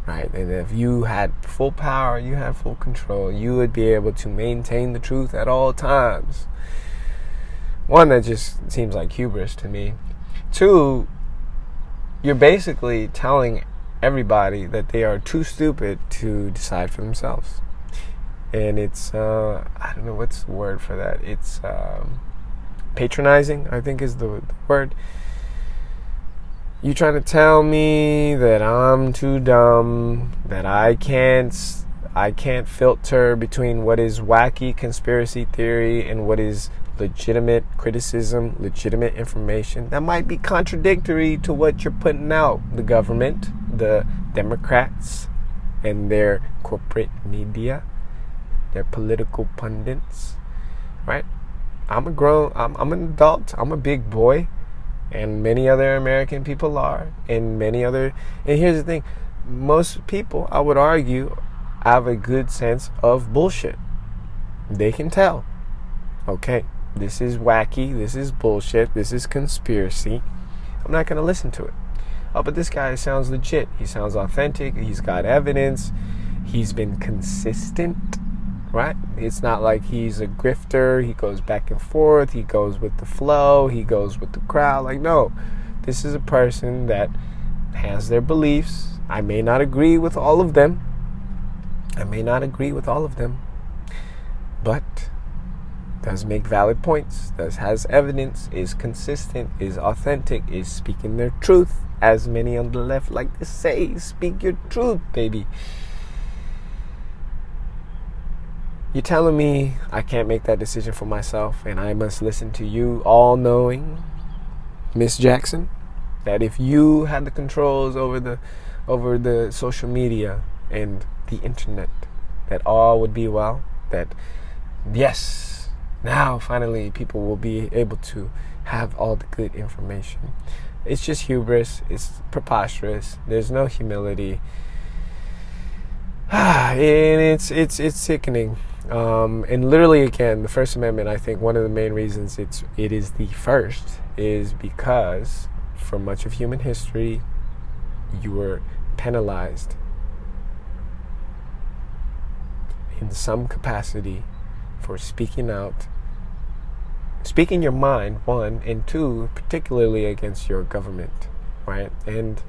right? And if you had full power, you had full control, you would be able to maintain the truth at all times. One, that just seems like hubris to me. Two, you're basically telling everybody that they are too stupid to decide for themselves. And it's, I don't know what's the word for that. It's patronizing, I think is the word. You trying to tell me that I'm too dumb, that I can't I can't filter between what is wacky conspiracy theory and what is legitimate criticism, legitimate information that might be contradictory to what you're putting out. The government, the Democrats, and their corporate media, their political pundits, right? I'm an adult, I'm a big boy, and many other American people are, and here's the thing, most people, I would argue, have a good sense of bullshit. They can tell, okay, this is wacky, this is bullshit, this is conspiracy. I'm not going to listen to it. Oh, but this guy sounds legit. He sounds authentic. He's got evidence. He's been consistent, right? It's not like he's a grifter. He goes back and forth. He goes with the flow. He goes with the crowd. Like, no, this is a person that has their beliefs. I may not agree with all of them. But does make valid points, has evidence, is consistent, is authentic, is speaking their truth, as many on the left like to say. Speak your truth, baby. You're telling me I can't make that decision for myself and I must listen to you, all-knowing Miss Jackson? That if you had the controls over the social media and the internet, that all would be well? That, yes, now finally people will be able to have all the good information. It's just hubris. It's preposterous. There's no humility. And it's sickening. And literally, again, the First Amendment, I think one of the main reasons it is the first is because for much of human history, you were penalized in some capacity for speaking out, speaking your mind, one, and two, particularly against your government, right? And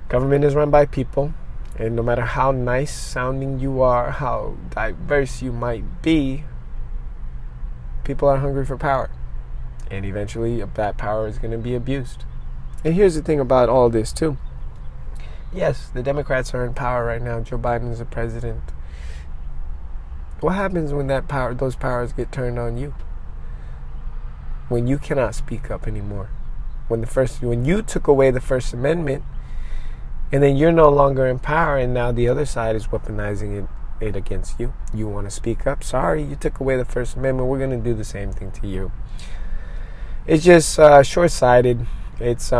government is run by people, and no matter how nice sounding you are, how diverse you might be, people are hungry for power, and eventually that power is going to be abused. And here's the thing about all this too. Yes, the Democrats are in power right now. Joe Biden is the president. What happens when those powers get turned on you? When you cannot speak up anymore? When you took away the First Amendment, and then you're no longer in power, and now the other side is weaponizing it against you. You want to speak up? Sorry, you took away the First Amendment. We're going to do the same thing to you. It's just short-sighted. It's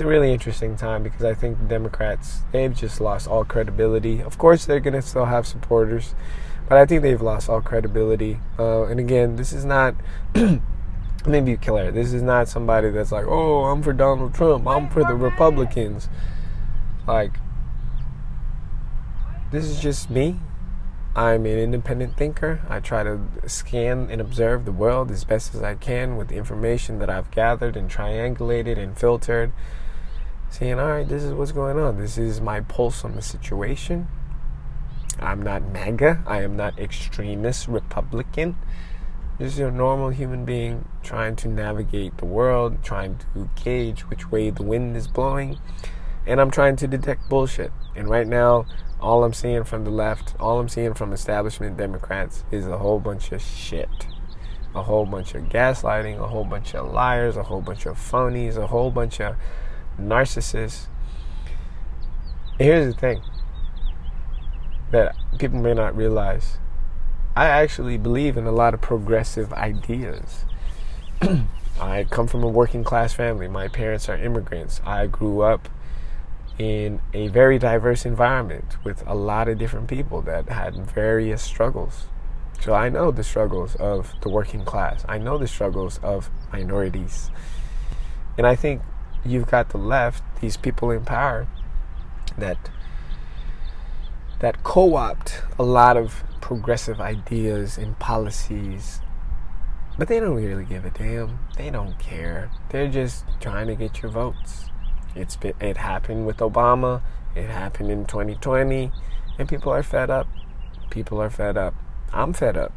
a really interesting time because I think the Democrats, they've just lost all credibility. Of course, they're going to still have supporters, but I think they've lost all credibility. And again, this is not, let me be clear, this is not somebody that's like, oh, I'm for Donald Trump, I'm for the Republicans. Like, this is just me. I'm an independent thinker. I try to scan and observe the world as best as I can with the information that I've gathered and triangulated and filtered. Saying, all right, this is what's going on. This is my pulse on the situation. I'm not MAGA. I am not extremist Republican. This is a normal human being trying to navigate the world, trying to gauge which way the wind is blowing. And I'm trying to detect bullshit. And right now, all I'm seeing from the left, all I'm seeing from establishment Democrats is a whole bunch of shit. A whole bunch of gaslighting, a whole bunch of liars, a whole bunch of phonies, a whole bunch of narcissists. And here's the thing that people may not realize. I actually believe in a lot of progressive ideas. I come from a working class family. My parents are immigrants. I grew up in a very diverse environment with a lot of different people that had various struggles. So I know the struggles of the working class. I know the struggles of minorities. And I think you've got the left, these people in power, that co-opt a lot of progressive ideas and policies, but they don't really give a damn. They don't care. They're just trying to get your votes. It happened with Obama. It happened in 2020, and people are fed up. People are fed up. I'm fed up,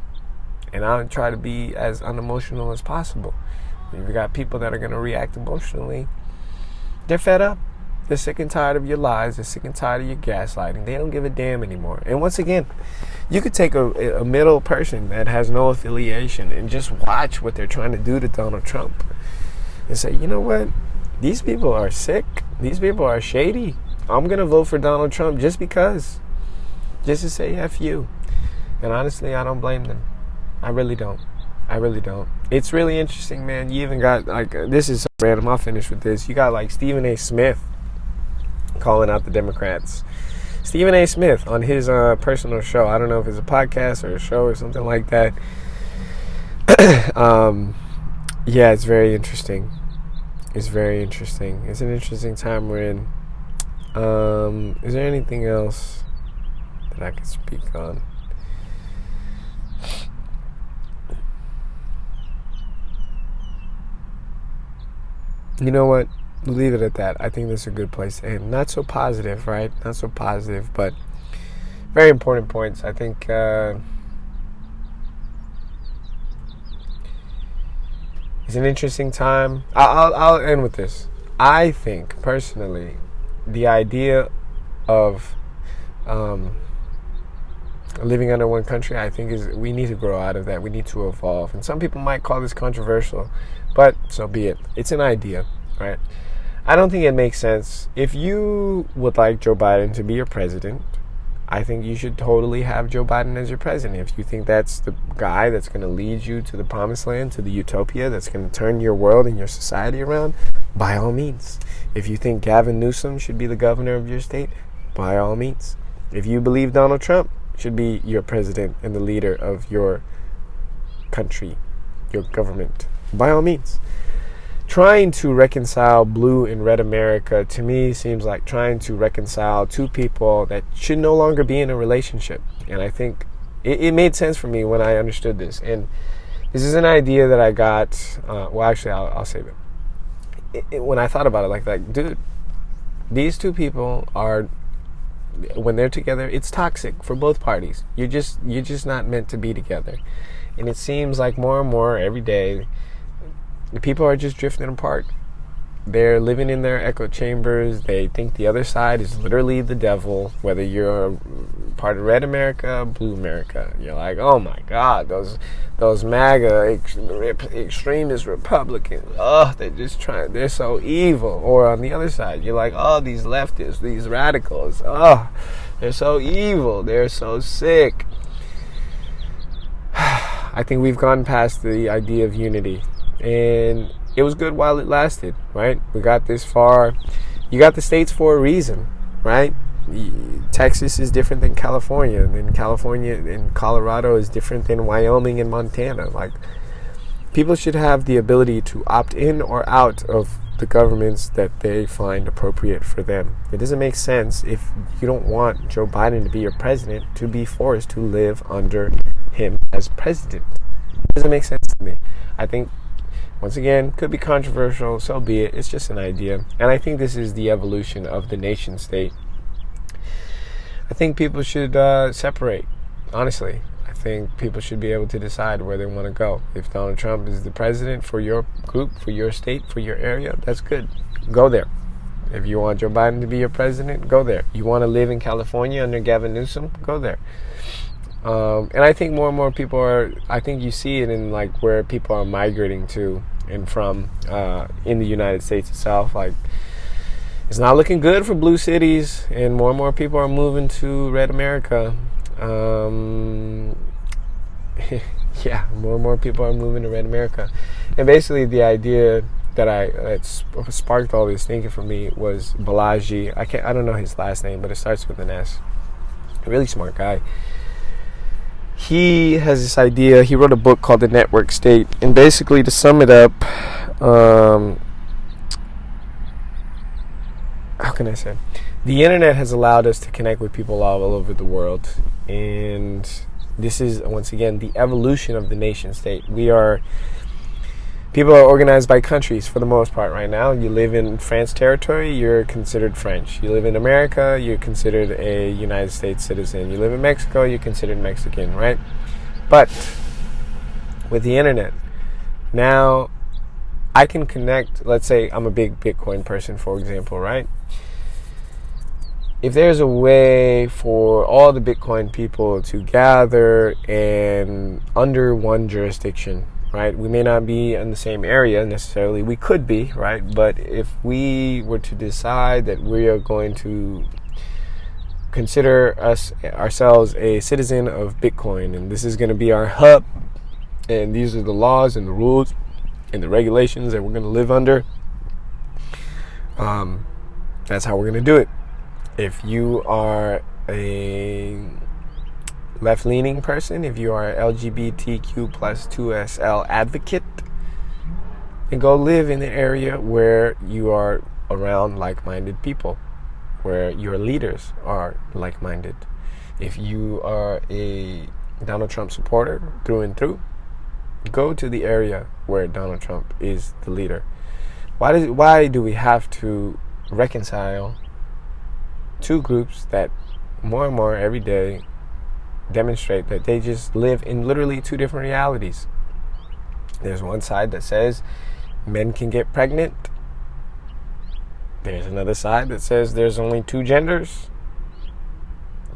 and I'll try to be as unemotional as possible. If you got people that are going to react emotionally, they're fed up. They're sick and tired of your lies. They're sick and tired of your gaslighting. They don't give a damn anymore. And once again, you could take a middle person that has no affiliation and just watch what they're trying to do to Donald Trump and say, you know what? These people are sick. These people are shady. I'm going to vote for Donald Trump just because. Just to say F you. And honestly, I don't blame them. I really don't. It's really interesting, man. You even got, like, this is so random. I'll finish with this. You got, like, Stephen A. Smith calling out the Democrats. Stephen A. Smith on his personal show. I don't know if it's a podcast or a show or something like that. Yeah, it's very interesting. It's very interesting. It's an interesting time we're in. Is there anything else that I could speak on? You know what? Leave it at that. I think that's a good place to end. Not so positive, right? Not so positive, but very important points. I think it's an interesting time. I'll end with this. I think, personally, the idea of living under one country, I think we need to grow out of that. We need to evolve. And some people might call this controversial, but so be it. It's an idea, right? I don't think it makes sense. If you would like Joe Biden to be your president, I think you should totally have Joe Biden as your president. If you think that's the guy that's going to lead you to the promised land, to the utopia, that's going to turn your world and your society around, by all means. If you think Gavin Newsom should be the governor of your state, by all means. If you believe Donald Trump should be your president and the leader of your country, your government, by all means. Trying to reconcile blue and red America, to me, seems like trying to reconcile two people that should no longer be in a relationship. And I think it made sense for me when I understood this. And this is an idea that I got, I'll save it. When I thought about it, like, dude, these two people are, when they're together, it's toxic for both parties. You're just not meant to be together. And it seems like more and more every day, people are just drifting apart. They're living in their echo chambers. They think the other side is literally the devil, whether you're part of red America, blue America. You're like, oh my God, those MAGA extremist Republicans, they're so evil. Or on the other side, you're like, oh, these leftists, these radicals, they're so evil, they're so sick. I think we've gone past the idea of unity. And it was good while it lasted, right? We got this far. You got the states for a reason, right? Texas is different than California, and California and Colorado is different than Wyoming and Montana. Like, people should have the ability to opt in or out of the governments that they find appropriate for them. It doesn't make sense, if you don't want Joe Biden to be your president, to be forced to live under him as president. It doesn't make sense to me. I think, once again, could be controversial, so be it. It's just an idea. And I think this is the evolution of the nation state. I think people should separate. Honestly, I think people should be able to decide where they want to go. If Donald Trump is the president for your group, for your state, for your area, that's good. Go there. If you want Joe Biden to be your president, go there. You want to live in California under Gavin Newsom, go there. And I think more and more people I think you see it in, like, where people are migrating to and from in the United States itself. Like, it's not looking good for blue cities, and more people are moving to red America. Yeah, more people are moving to red America. And basically the idea that sparked all this thinking for me was Balaji. I don't know his last name, but it starts with an S. A really smart guy. He has this idea. He wrote a book called The Network State, and basically, to sum it up, how can I say? The internet has allowed us to connect with people all over the world, and this is, once again, the evolution of the nation state. People are organized by countries for the most part right now. You live in France territory, you're considered French. You live in America, you're considered a United States citizen. You live in Mexico, you're considered Mexican, right? But with the internet, now I can connect. Let's say I'm a big Bitcoin person, for example, right? if there's a way for all the Bitcoin people to gather and under one jurisdiction, right? We may not be in the same area necessarily. We could be, right? But if we were to decide that we are going to consider ourselves a citizen of Bitcoin, and this is going to be our hub, and these are the laws and the rules and the regulations that we're going to live under, that's how we're going to do it. If you are a left-leaning person, if you are an LGBTQ plus 2SL advocate, then go live in the area where you are around like-minded people, where your leaders are like-minded. If you are a Donald Trump supporter through and through, go to the area where Donald Trump is the leader. Why do we have to reconcile two groups that more and more every day demonstrate that they just live in literally two different realities? There's one side that says men can get pregnant. There's another side that says there's only two genders.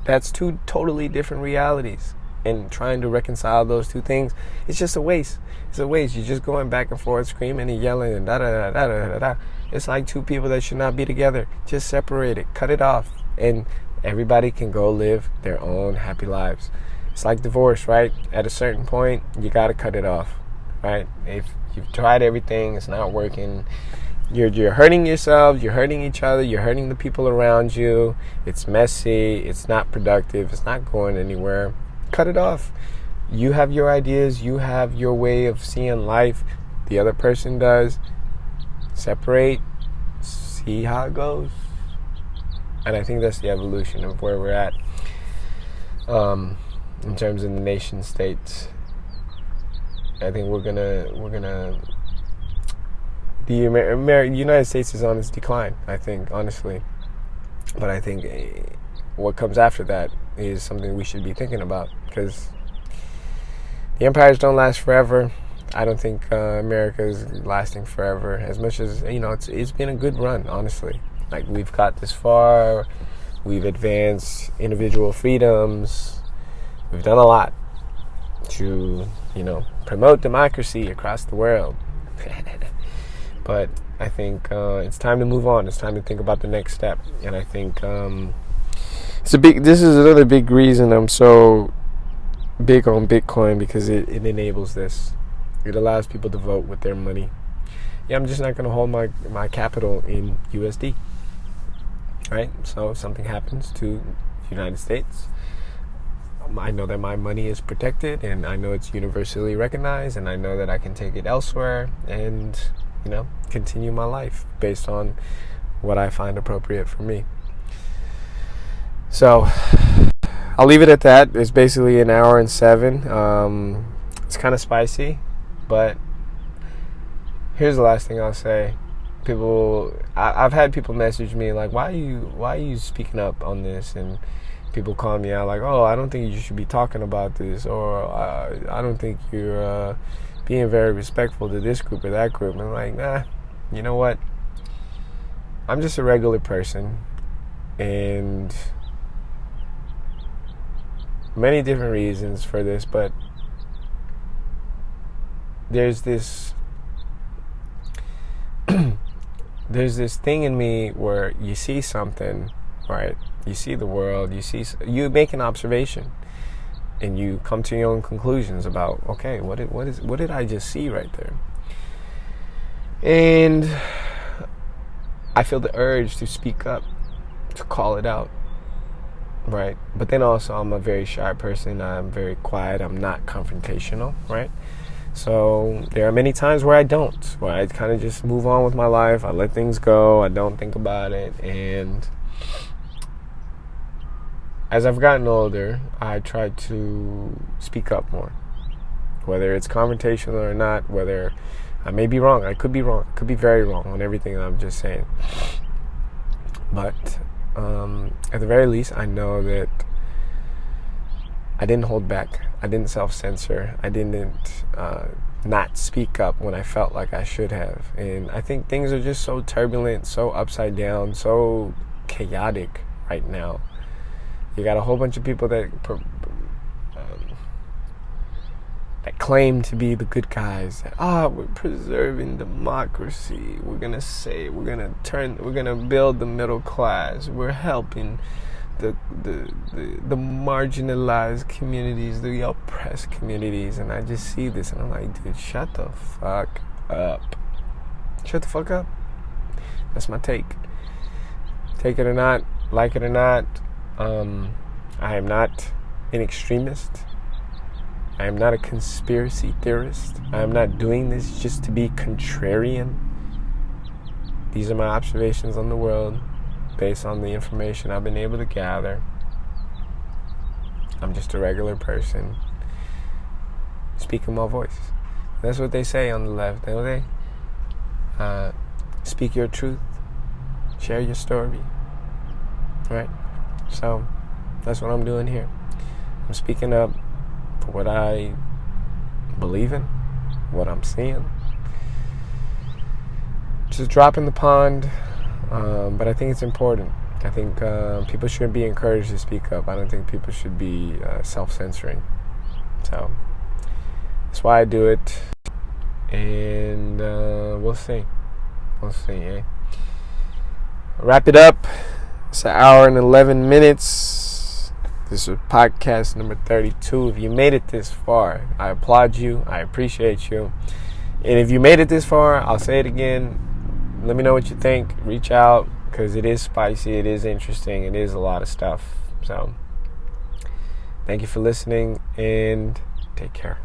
That's two totally different realities. And trying to reconcile those two things, it's just a waste. It's a waste. You're just going back and forth, screaming and yelling and da-da-da-da-da-da. It's like two people that should not be together. Just separate it. Cut it off. And everybody can go live their own happy lives. It's like divorce, right? At a certain point, you got to cut it off, right? If you've tried everything, it's not working, you're hurting yourself, you're hurting each other, you're hurting the people around you. It's messy. It's not productive. It's not going anywhere. Cut it off. You have your ideas. You have your way of seeing life. The other person does. Separate. See how it goes. And I think that's the evolution of where we're at in terms of the nation states. I think we're gonna. The United States is on its decline, I think, honestly. But I think what comes after that is something we should be thinking about, because the empires don't last forever. I don't think America is lasting forever. As much as, it's been a good run, honestly. Like, we've got this far. We've advanced individual freedoms. We've done a lot to, promote democracy across the world. But I think it's time to move on. It's time to think about the next step. And I think this is another big reason I'm so big on Bitcoin, because it enables this. It allows people to vote with their money. Yeah, I'm just not going to hold my capital in USD. Right? So if something happens to the United States, I know that my money is protected, and I know it's universally recognized, and I know that I can take it elsewhere and, continue my life based on what I find appropriate for me. So I'll leave it at that. It's basically an hour and 7. It's kind of spicy, but here's the last thing I'll say. I've had people message me like, why are you speaking up on this? And people call me out like, oh, I don't think you should be talking about this, or I don't think you're being very respectful to this group or that group. And I'm like, nah, you know what? I'm just a regular person, and many different reasons for this, but there's this thing in me where you see something, right? You see the world, you make an observation, and you come to your own conclusions about, okay, what did I just see right there? And I feel the urge to speak up, to call it out, right? But then also, I'm a very shy person. I'm very quiet. I'm not confrontational, right? So there are many times where I kind of just move on with my life. I let things go. I don't think about it. And as I've gotten older, I try to speak up more, whether it's confrontational or not, whether I may be wrong. I could be wrong. I could be very wrong on everything that I'm just saying. But at the very least, I know that I didn't hold back. I didn't self-censor. I didn't not speak up when I felt like I should have. And I think things are just so turbulent, so upside down, so chaotic right now. You got a whole bunch of people that claim to be the good guys. That, we're preserving democracy. We're gonna build the middle class. We're helping the marginalized communities, the oppressed communities. And I just see this and I'm like, dude, shut the fuck up. Shut the fuck up. That's my take. Take it or not, like it or not. I am not an extremist. I am not a conspiracy theorist. I am not doing this just to be contrarian. These are my observations on the world based on the information I've been able to gather. I'm just a regular person speaking my voice. That's what they say on the left, don't they? Speak your truth. Share your story. Right? So, that's what I'm doing here. I'm speaking up for what I believe in, what I'm seeing. Just drop in the pond, but I think it's important. I think people should be encouraged to speak up. I don't think people should be self-censoring. So, that's why I do it. And we'll see. We'll see, eh? Wrap it up. It's an hour and 11 minutes. This is podcast number 32. If you made it this far, I applaud you. I appreciate you. And if you made it this far, I'll say it again. Let me know what you think. Reach out, because it is spicy. It is interesting. It is a lot of stuff. So, thank you for listening, and take care.